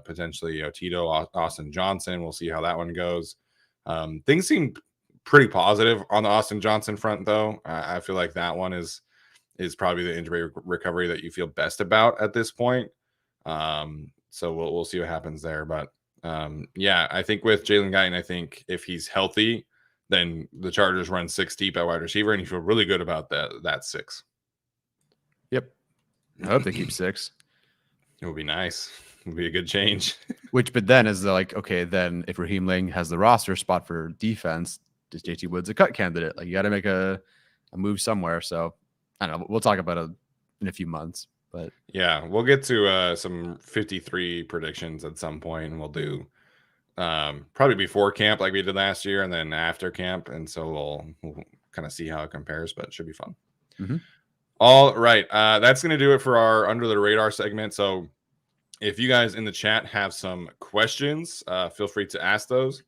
potentially Tito, Austin Johnson. We'll see how that one goes. Things seem pretty positive on the Austin Johnson front, though. I feel like that one is probably the injury recovery that you feel best about at this point. So we'll see what happens there, but yeah, I think with Jaylen Guyton, I think if he's healthy, then the Chargers run 6 deep at wide receiver, and you feel really good about that 6. Yep. I hope they keep 6. It would be nice. It would be a good change. But then is like, okay, then if Raheem Layne has the roster spot for defense, is JT Woods a cut candidate? Like, you got to make a move somewhere. So I don't know. We'll talk about it in a few months. But yeah, we'll get to some 53 predictions at some point, and we'll do probably before camp like we did last year, and then after camp. And so we'll kind of see how it compares, but it should be fun. Mm-hmm. All right. That's going to do it for our Under the Radar segment. So If you guys in the chat have some questions, feel free to ask those.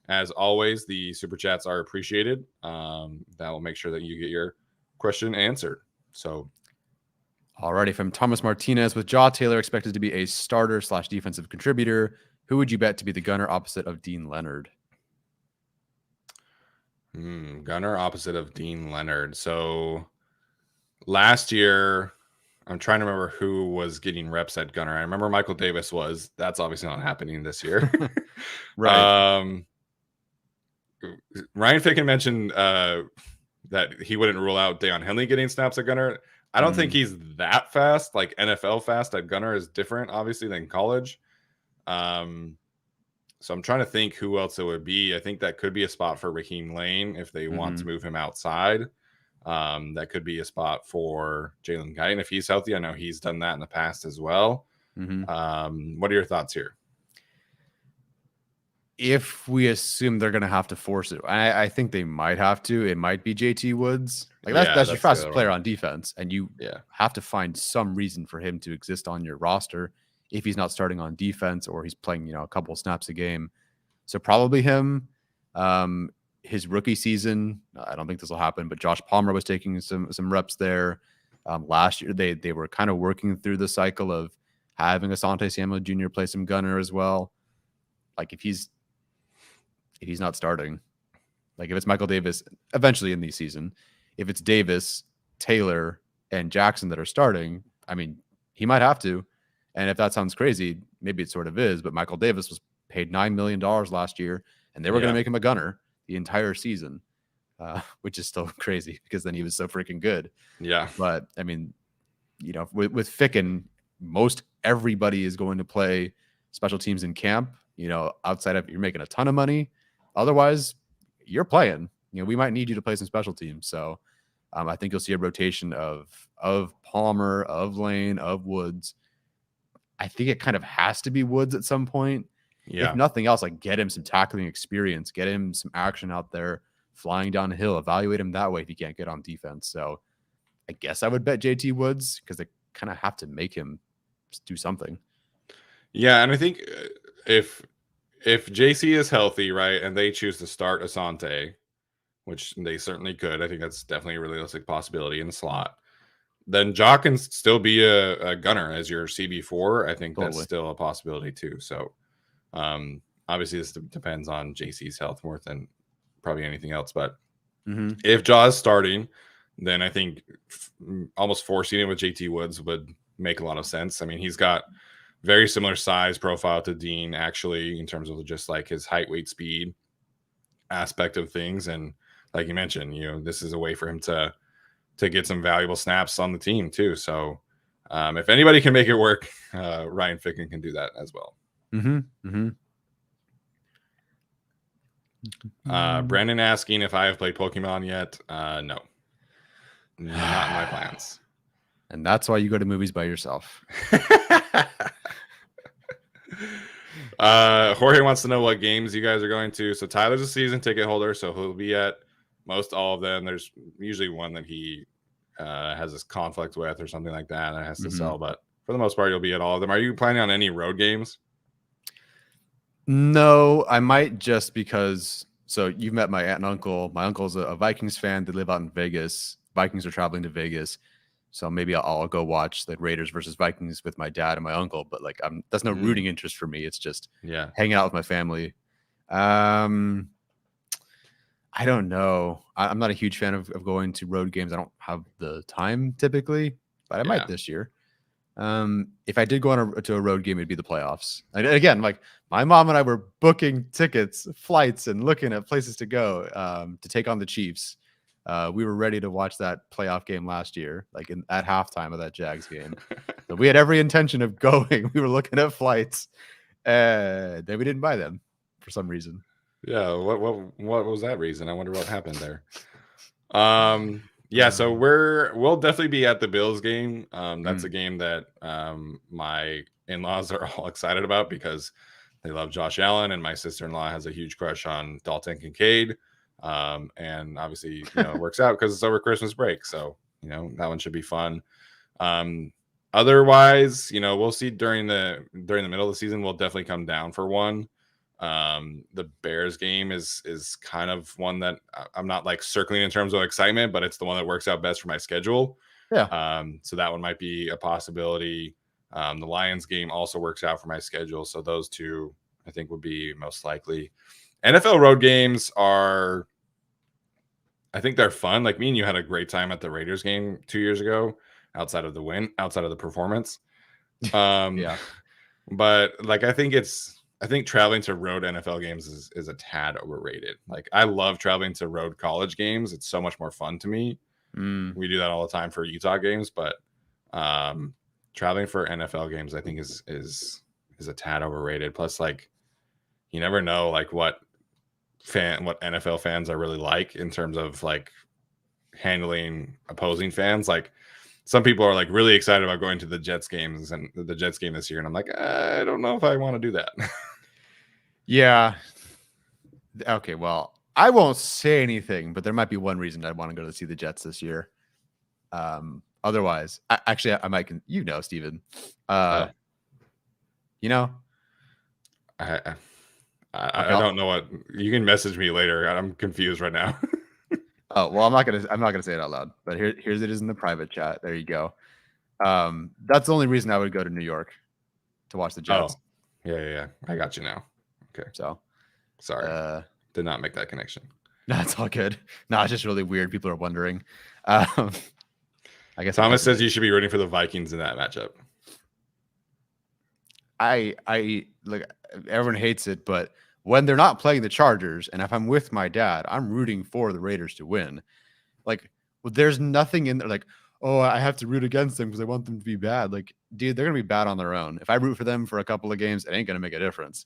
As always, the super chats are appreciated. That will make sure that you get your question answered. So, alrighty, from Thomas Martinez, with Jaw Taylor expected to be a starter / defensive contributor, who would you bet to be the gunner opposite of Dean Leonard? Gunner opposite of Dean Leonard. So last year, I'm trying to remember who was getting reps at gunner. I remember Michael Davis was. That's obviously not happening this year. Right. Ryan Ficken mentioned that he wouldn't rule out Deion Henley getting snaps at gunner. I don't think he's that fast. Like NFL fast at gunner is different, obviously, than college. So I'm trying to think who else it would be. I think that could be a spot for Raheem Lane if they want to move him outside. That could be a spot for Jaylen Guyton if he's healthy. I know he's done that in the past as well. What are your thoughts here? If we assume they're going to have to force it, I think they might have to. It might be JT Woods. Like that's your fastest player on defense, and you have to find some reason for him to exist on your roster if he's not starting on defense or he's playing, a couple snaps a game. So probably him. His rookie season, I don't think this will happen, but Josh Palmer was taking some reps there. Last year, they were kind of working through the cycle of having Asante Samuel Jr. play some gunner as well. Like if he's not starting, like if it's Michael Davis eventually in the season, if it's Davis, Taylor, and Jackson that are starting, I mean, he might have to. And if that sounds crazy, maybe it sort of is, but Michael Davis was paid $9 million last year, and they were going to make him a gunner the entire season, which is still crazy because then he was so freaking good. Yeah. But, I mean, with Ficken, most everybody is going to play special teams in camp, outside of you're making a ton of money. Otherwise, you're playing. We might need you to play some special teams. So I think you'll see a rotation of Palmer, of Lane, of Woods. I think it kind of has to be Woods at some point. Yeah. If nothing else, like get him some tackling experience, get him some action out there, flying down the hill, evaluate him that way if he can't get on defense. So I guess I would bet JT Woods because they kind of have to make him do something. Yeah, and I think if JC is healthy, right, and they choose to start Asante, which they certainly could, I think that's definitely a realistic possibility in the slot, then Jaw can still be a gunner as your CB4. I think that's still a possibility too. So obviously this depends on JC's health more than probably anything else. But if Jaw is starting, then I think almost forcing it with JT Woods would make a lot of sense. I mean, he's got very similar size profile to Dean, actually, in terms of just like his height, weight, speed aspect of things. And like you mentioned, this is a way for him to get some valuable snaps on the team too. So if anybody can make it work, Ryan Ficken can do that as well. Brandon asking if I have played Pokemon yet. No, not in my plans. And that's why you go to movies by yourself. Jorge wants to know what games you guys are going to. So Tyler's a season ticket holder, so he'll be at most all of them. There's usually one that he has this conflict with or something like that has to sell, but for the most part, you'll be at all of them. Are you planning on any road games? No, I might, just because. So you've met my aunt and uncle. My uncle's a Vikings fan. They live out in Vegas. Vikings are traveling to Vegas. So maybe I'll go watch the Raiders versus Vikings with my dad and my uncle. But like, that's no rooting interest for me. It's just hanging out with my family. I don't know. I'm not a huge fan of going to road games. I don't have the time typically, but I might this year. If I did go to a road game, it'd be the playoffs. And again, like my mom and I were booking tickets, flights, and looking at places to go to take on the Chiefs. We were ready to watch that playoff game last year, like at halftime of that Jags game. So we had every intention of going. We were looking at flights, then we didn't buy them for some reason. Yeah, what was that reason? I wonder what happened there. Yeah, so we'll definitely be at the Bills game. That's a game that my in-laws are all excited about because they love Josh Allen, and my sister-in-law has a huge crush on Dalton Kincaid. And obviously, it works out because it's over Christmas break. So, that one should be fun. Otherwise, we'll see during the middle of the season. We'll definitely come down for one. The Bears game is kind of one that I'm not like circling in terms of excitement, but it's the one that works out best for my schedule. Yeah. So that one might be a possibility. The Lions game also works out for my schedule. So those two, I think, would be most likely. NFL road games I think they're fun. Like me and you had a great time at the Raiders game 2 years ago, outside of the performance. Yeah. But like, I think traveling to road NFL games is a tad overrated. Like, I love traveling to road college games. It's so much more fun to me. We do that all the time for Utah games, but traveling for NFL games, I think is a tad overrated. Plus, like, you never know like what NFL fans are really like in terms of like handling opposing fans. Like, some people are like really excited about going to the Jets games and the Jets game this year, and I'm like, I don't know if I want to do that. Yeah. Okay, well, I won't say anything, but there might be one reason I'd want to go to see the Jets this year. Otherwise, I might, Steven. Oh. I don't know what you can message me later. I'm confused right now. Oh, well, I'm not gonna say it out loud, but here's it is in the private chat. There you go. That's the only reason I would go to New York to watch the Jets. Oh, yeah. I got you now. Okay. So sorry. Did not make that connection. No, it's all good. No, it's just really weird. People are wondering. I guess Thomas says you should be rooting for the Vikings in that matchup. I like, everyone hates it, but when they're not playing the Chargers, and if I'm with my dad, I'm rooting for the Raiders to win. Like, there's nothing in there like, oh, I have to root against them because I want them to be bad. Like, dude, they're gonna be bad on their own. If I root for them for a couple of games, it ain't gonna make a difference.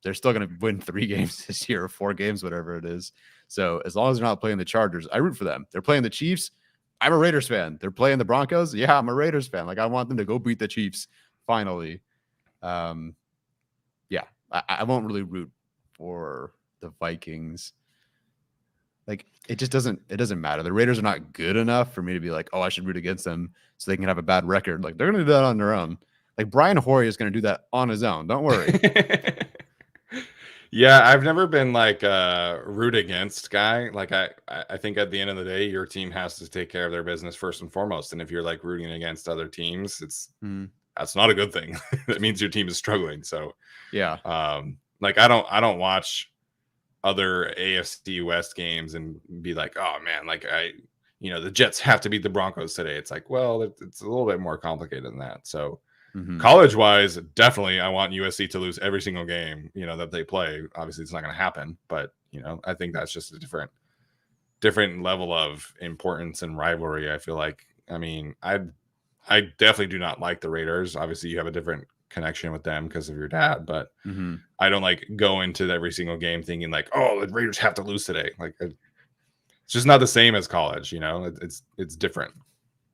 They're still gonna win 3 games this year or 4 games, whatever it is. So as long as they're not playing the Chargers, I root for them. They're playing the Chiefs. I'm a Raiders fan. They're playing the Broncos. Yeah, I'm a Raiders fan. Like, I want them to go beat the Chiefs finally. Yeah, I won't really root for the Vikings. Like, it doesn't matter. The Raiders are not good enough for me to be like, oh, I should root against them so they can have a bad record. Like, they're going to do that on their own. Like, Brian Hoyer is going to do that on his own. Don't worry. Yeah, I've never been like a root against guy. Like, I think at the end of the day, your team has to take care of their business first and foremost. And if you're like rooting against other teams, that's not a good thing. That means your team is struggling. So yeah, like, I don't watch other AFC West games and be like, oh man, like the Jets have to beat the Broncos today. It's like, well, it's a little bit more complicated than that. So college wise, definitely I want USC to lose every single game, that they play. Obviously it's not going to happen, but I think that's just a different level of importance and rivalry. I feel like, I mean, I definitely do not like the Raiders. Obviously you have a different connection with them because of your dad, but I don't like go into every single game thinking like, oh, the Raiders have to lose today. Like, it's just not the same as college. It's different.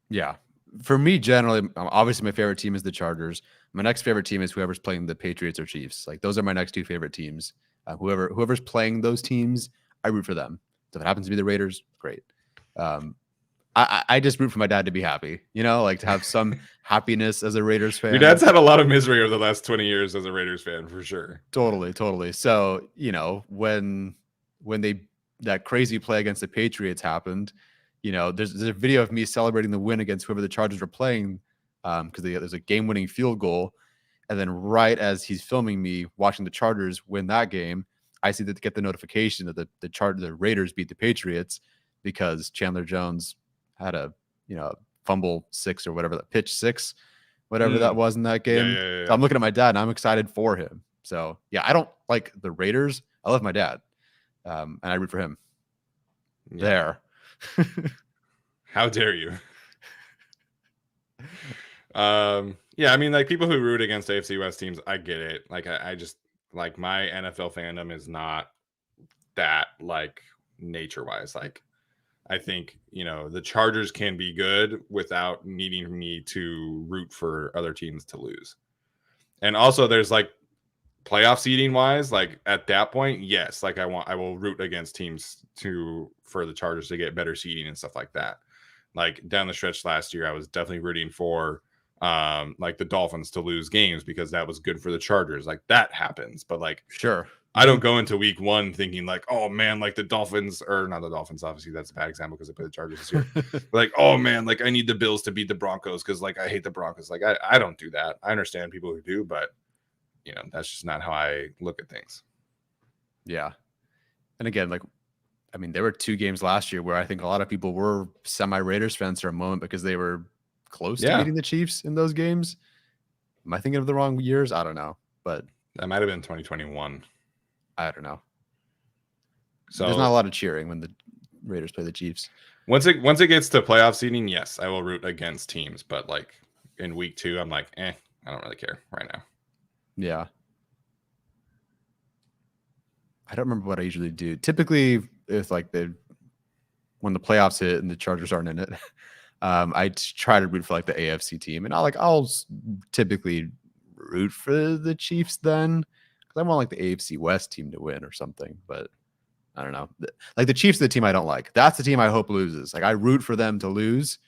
Yeah, for me, generally, obviously my favorite team is the Chargers. My next favorite team is whoever's playing the Patriots or Chiefs. Like, those are my next 2 favorite teams. Whoever's playing those teams, I root for them. So if it happens to be the Raiders, great. I just root for my dad to be happy, like to have some happiness as a Raiders fan. Your dad's had a lot of misery over the last 20 years as a Raiders fan, for sure. Totally. So, when that crazy play against the Patriots happened, there's a video of me celebrating the win against whoever the Chargers were playing, because there's a game-winning field goal. And then right as he's filming me watching the Chargers win that game, I see that get the notification that the Raiders beat the Patriots because Chandler Jones had a fumble 6 or whatever, that pitch 6, whatever that was in that game. Yeah. So I'm looking at my dad and I'm excited for him. So yeah, I don't like the Raiders. I love my dad, and I root for him. There. How dare you? Yeah, I mean, like, people who root against AFC West teams, I get it. Like, I just, like, my NFL fandom is not that, like, nature wise. Like, I think, the Chargers can be good without needing me to root for other teams to lose. And also there's like playoff seeding wise, like at that point, yes, like I will root against teams for the Chargers to get better seeding and stuff like that. like down the stretch last year, I was definitely rooting for like the Dolphins to lose games because that was good for the Chargers. Like that happens, but like Sure. I don't go into week 1 thinking like, oh man, like the Dolphins, or not the Dolphins, obviously that's a bad example because they play the Chargers this year. But like, oh man, like I need the Bills to beat the Broncos because like I hate the Broncos. Like I don't do that. I understand people who do, but you know, that's just not how I look at things. Yeah. And again, like, I mean, there were 2 games last year where I think a lot of people were semi-Raiders fans for a moment because they were close to beating the Chiefs in those games. Am I thinking of the wrong years? I don't know, but that might have been 2021. I don't know. So there's not a lot of cheering when the Raiders play the Chiefs. Once it gets to playoff seeding, yes, I will root against teams. But like in week 2, I'm like, I don't really care right now. Yeah. I don't remember what I usually do. Typically, if like when the playoffs hit and the Chargers aren't in it, I try to root for like the AFC team, and I'll typically root for the Chiefs then because I want like the AFC West team to win or something. But I don't know. Like the Chiefs are the team I don't like. That's the team I hope loses. Like I root for them to lose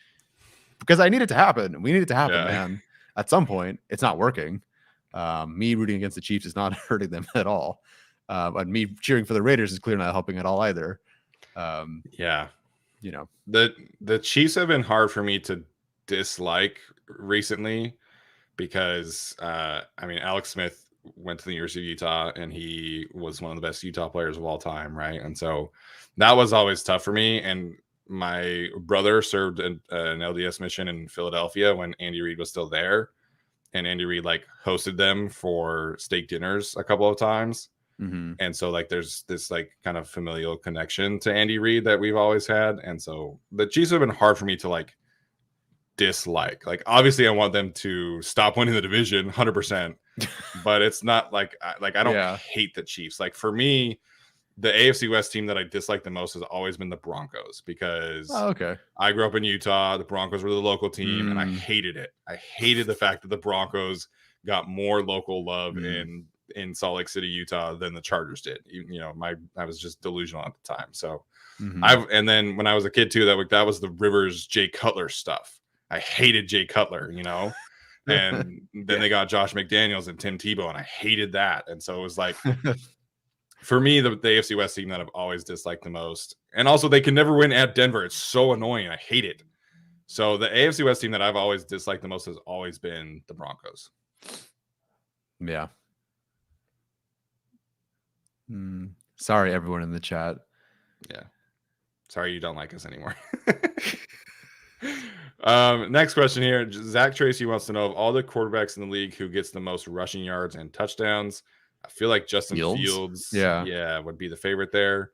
because I need it to happen. We need it to happen, man. At some point, it's not working. Me rooting against the Chiefs is not hurting them at all. And me cheering for the Raiders is clearly not helping at all either. You know, the Chiefs have been hard for me to dislike recently because I mean Alex Smith went to the University of Utah and he was one of the best Utah players of all time, right? And so that was always tough for me. And my brother served an LDS mission in Philadelphia when Andy Reid was still there, and Andy Reid like hosted them for steak dinners a couple of times. Mm-hmm. And so like there's this like kind of familial connection to Andy Reid that we've always had. And so the Chiefs have been hard for me to like dislike. Like obviously I want them to stop winning the division 100%, but it's not like I don't hate the Chiefs. Like for me, the AFC West team that I dislike the most has always been the Broncos because I grew up in Utah. The Broncos were the local team and I hated it. I hated the fact that the Broncos got more local love in Salt Lake City, Utah than the Chargers did. You know, I was just delusional at the time. So and then when I was a kid too, that was the Rivers Jay Cutler stuff. I hated Jay Cutler, you know, and then they got Josh McDaniels and Tim Tebow and I hated that. And so it was like, for me, the AFC West team that I've always disliked the most. And also they can never win at Denver. It's so annoying. I hate it. So the AFC West team that I've always disliked the most has always been the Broncos. Yeah. Sorry, everyone in the chat. Yeah. Sorry you don't like us anymore. Next question here. Zach Tracy wants to know of all the quarterbacks in the league who gets the most rushing yards and touchdowns. I feel like Justin Fields would be the favorite there.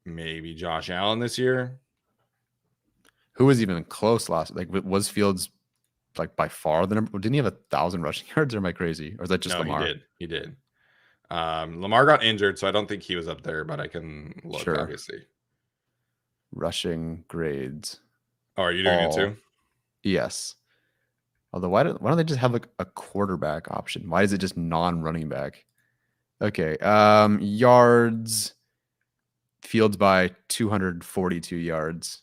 Maybe Josh Allen this year. Who was even close last? Like, was Fields like by far the number? Didn't he have 1,000 rushing yards? Or am I crazy? Or is that just Lamar? He did. Lamar got injured, so I don't think he was up there, but I can look, obviously. Rushing grades. Oh, are you doing it too? Yes. Although, why don't they just have like a quarterback option? Why is it just non-running back? Okay. Yards. Fields by 242 yards.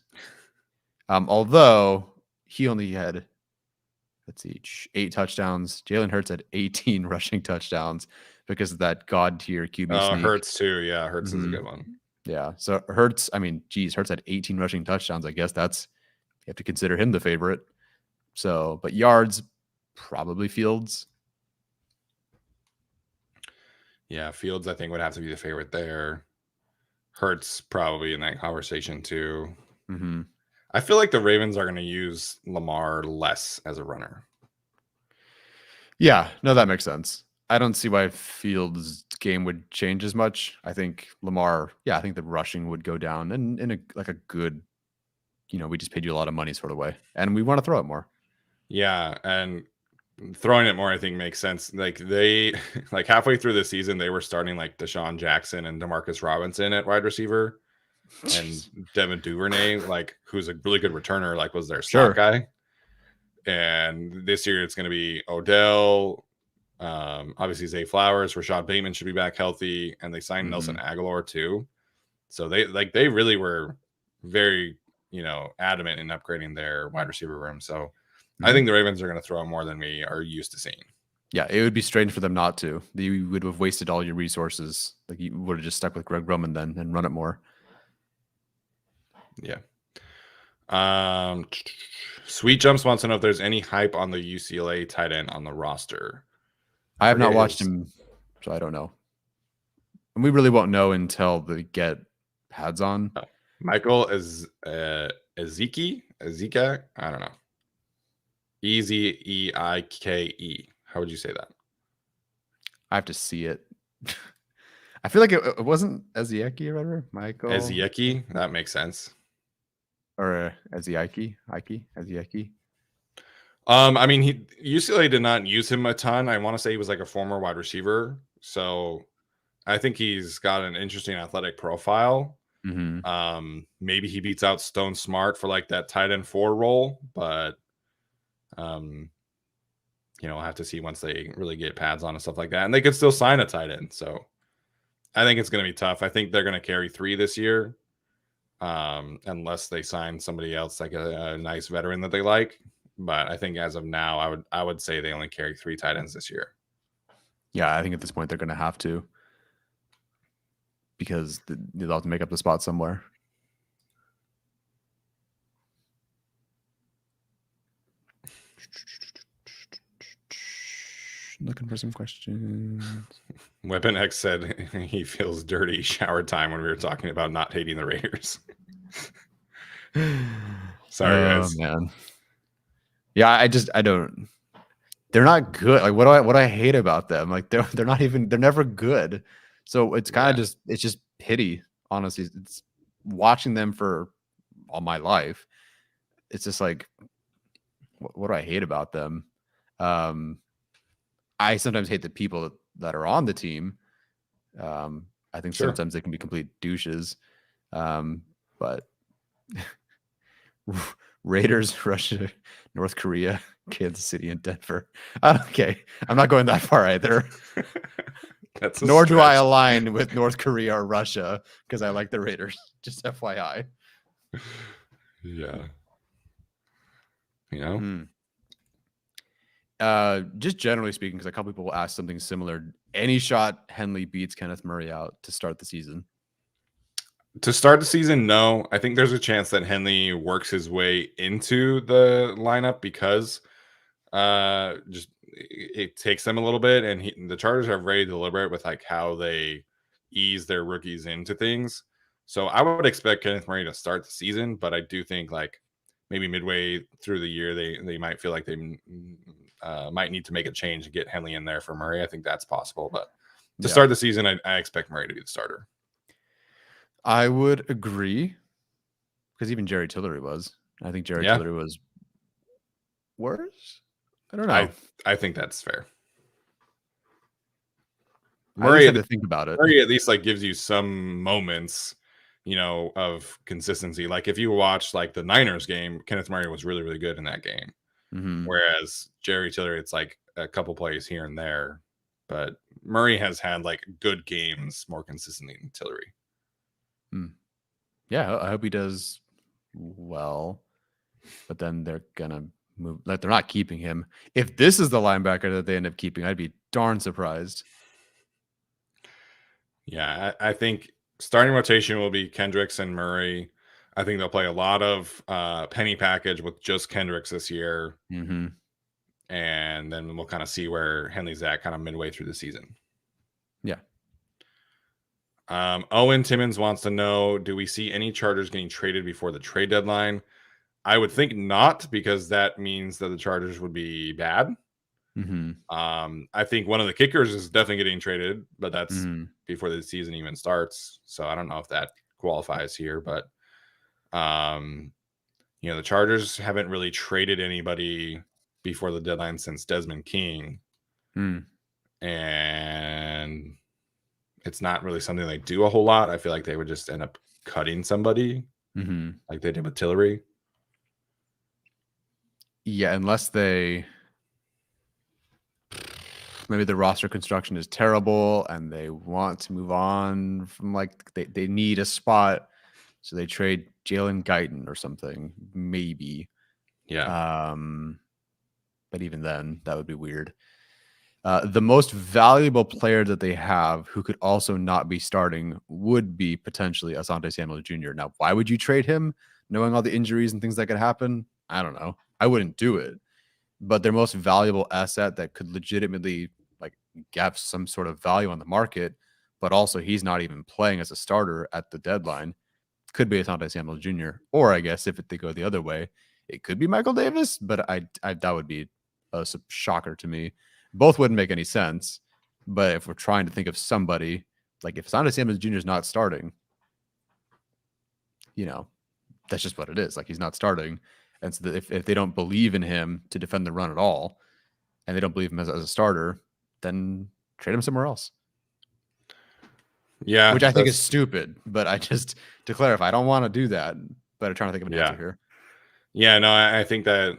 Although he only had, 8 touchdowns. Jalen Hurts had 18 rushing touchdowns because of that god tier QB sneak. Hurts too. Yeah, Hurts is a good one. Yeah. So Hurts, Hurts had 18 rushing touchdowns. I guess you have to consider him the favorite. So, but yards, probably Fields. Yeah, Fields I think would have to be the favorite there. Hurts probably in that conversation too. Mm-hmm. I feel like the Ravens are going to use Lamar less as a runner. Yeah, no, that makes sense. I don't see why Fields' game would change as much. I think Lamar, I think the rushing would go down in a good, we just paid you a lot of money sort of way, and we want to throw it more. Yeah, and throwing it more, I think, makes sense. Like they, like halfway through the season, they were starting like Deshaun Jackson and Demarcus Robinson at wide receiver, and Devin Duvernay, like who's a really good returner, like was their slot guy. And this year it's going to be Odell, obviously Zay Flowers, Rashad Bateman should be back healthy, and they signed Nelson Aguilar too. So they really were very adamant in upgrading their wide receiver room. So I Mhm. think the Ravens are going to throw more than we are used to seeing. Yeah, it would be strange for them not to. You would have wasted all your resources. Like you would have just stuck with Greg Roman then and run it more. Yeah. Sweet Jumps wants to know if there's any hype on the UCLA tight end on the roster. I have not watched him, so I don't know. And we really won't know until they get pads on. Michael is Ezekiel. I don't know. Ezeike. How would you say that? I have to see it. I feel like it wasn't Ezekiel or whatever. Michael Ezekiel. That makes sense. Or Ezekiel. I mean, UCLA did not use him a ton. I want to say he was like a former wide receiver, so I think he's got an interesting athletic profile. Mm-hmm. Maybe he beats out Stone Smart for like that tight end 4 role, but we'll have to see once they really get pads on and stuff like that. And they could still sign a tight end, so I think it's going to be tough. I think they're going to carry 3 this year, unless they sign somebody else like a nice veteran that they like. But I think as of now, I would say they only carry 3 tight ends this year. Yeah, I think at this point they're going to have to, because they'll have to make up the spot somewhere. Looking for some questions. Weapon X said he feels dirty shower time when we were talking about not hating the Raiders. Sorry, guys. Man. Yeah, I don't. They're not good. Like, what do I hate about them? Like, they're never good. So it's kind of it's just pity. Honestly, it's watching them for all my life. It's just like, what do I hate about them? I sometimes hate the people that are on the team. I think sometimes they can be complete douches. But Raiders, Russia, North Korea, Kansas City, and Denver. Okay, I'm not going that far either. Nor do I align with North Korea or Russia because I like the Raiders. Just FYI. Yeah. Just generally speaking, because a couple people will ask something similar. Any shot Henley beats Kenneth Murray out to start the season? To start the season, no. I think there's a chance that Henley works his way into the lineup because just it takes them a little bit, and the Chargers are very deliberate with like how they ease their rookies into things. So I would expect Kenneth Murray to start the season, but I do think like maybe midway through the year they might feel like they might need to make a change and get Henley in there for Murray. I think that's possible, but to start the season, I expect Murray to be the starter. I would agree, because even Jerry Tillery was. I think Jerry Tillery was worse. I don't know. I think that's fair. Murray had to think about it. Murray at least like gives you some moments, of consistency. Like if you watch like the Niners game, Kenneth Murray was really, really good in that game. Mm-hmm. Whereas Jerry Tillery, it's like a couple plays here and there. But Murray has had like good games more consistently than Tillery. Yeah, I hope he does well. But then they're gonna move. Like, they're not keeping him. If this is the linebacker that they end up keeping, I'd be darn surprised. Yeah, I think starting rotation will be Kendricks and Murray. I think they'll play a lot of penny package with just Kendricks this year. Mm-hmm. And then we'll kind of see where Henley's at kind of midway through the season. Yeah. Owen Timmons wants to know, do we see any Chargers getting traded before the trade deadline? I would think not, because that means that the Chargers would be bad. Mm-hmm. I think one of the kickers is definitely getting traded, but that's before the season even starts. So I don't know if that qualifies here, but the Chargers haven't really traded anybody before the deadline since Desmond King. And it's not really something they do a whole lot. I feel like they would just end up cutting somebody like they did with Tillery. Yeah, unless maybe the roster construction is terrible and they want to move on from, like, they need a spot So they trade Jaylen Guyton or something, maybe. Yeah. But even then, that would be weird. The most valuable player that they have who could also not be starting would be potentially Asante Samuel Jr. Now, why would you trade him knowing all the injuries and things that could happen? I don't know. I wouldn't do it. But their most valuable asset that could legitimately like have some sort of value on the market, but also he's not even playing as a starter at the deadline, could be Asante Samuel Jr. Or I guess if they go the other way, it could be Michael Davis, but I that would be a shocker to me. Both wouldn't make any sense. But if we're trying to think of somebody, like if Asante Samuel Jr. is not starting, that's just what it is. Like he's not starting. And so if they don't believe in him to defend the run at all, and they don't believe him as a starter, then trade him somewhere else. Yeah. Which I think is stupid. But I just, to clarify, I don't want to do that. But I'm trying to think of an answer here. Yeah, no, I think that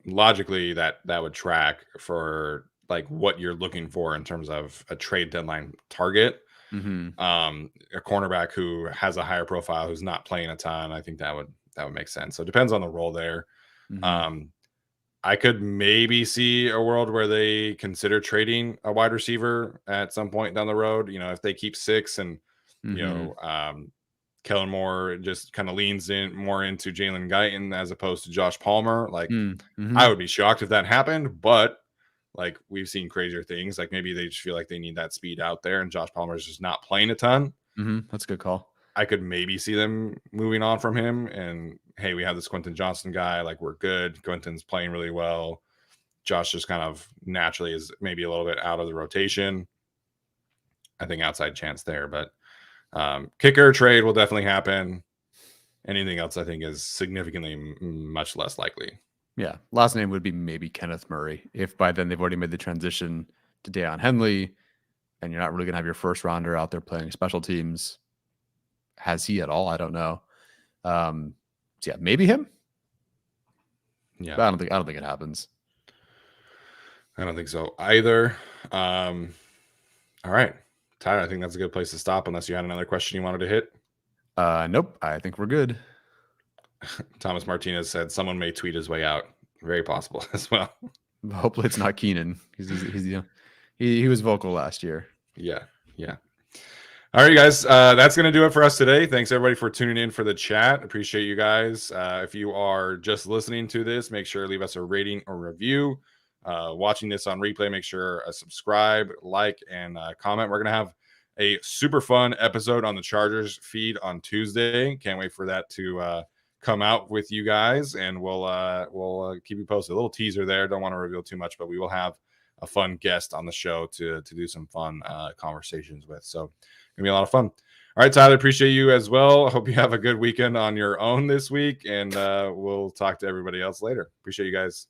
logically that would track for like what you're looking for in terms of a trade deadline target. Mm-hmm. A cornerback who has a higher profile, who's not playing a ton. I think that would make sense. So it depends on the role there. Mm-hmm. I could maybe see a world where they consider trading a wide receiver at some point down the road. If they keep 6 and Kellen Moore just kind of leans in more into Jaylen Guyton as opposed to Josh Palmer. Like, I would be shocked if that happened, but like we've seen crazier things. Like maybe they just feel like they need that speed out there, and Josh Palmer is just not playing a ton. That's a good call. I could maybe see them moving on from him. And hey, we have this Quentin Johnson guy. Like we're good. Quentin's playing really well. Josh just kind of naturally is maybe a little bit out of the rotation. I think outside chance there, but kicker trade will definitely happen. Anything else I think is significantly much less likely. Yeah. Last name would be maybe Kenneth Murray. If by then they've already made the transition to Deion Henley and you're not really going to have your first rounder out there playing special teams. Has he at all? I don't know. So yeah, maybe him. Yeah. But I don't think it happens. I don't think so either. All right. Tyler, I think that's a good place to stop unless you had another question you wanted to hit. Nope. I think we're good. Thomas Martinez said someone may tweet his way out. Very possible as well. Hopefully it's not Keenan. He was vocal last year. Yeah. All right, guys. That's going to do it for us today. Thanks, everybody, for tuning in for the chat. Appreciate you guys. If you are just listening to this, make sure to leave us a rating or review. Watching this on replay, make sure subscribe, like, and comment. We're going to have a super fun episode on the Chargers feed on Tuesday. Can't wait for that to come out with you guys, and we'll keep you posted. A little teaser there. Don't want to reveal too much, but we will have a fun guest on the show to do some fun conversations with. So gonna be a lot of fun. All right, Tyler, appreciate you as well. I hope you have a good weekend on your own this week, and we'll talk to everybody else later. Appreciate you guys.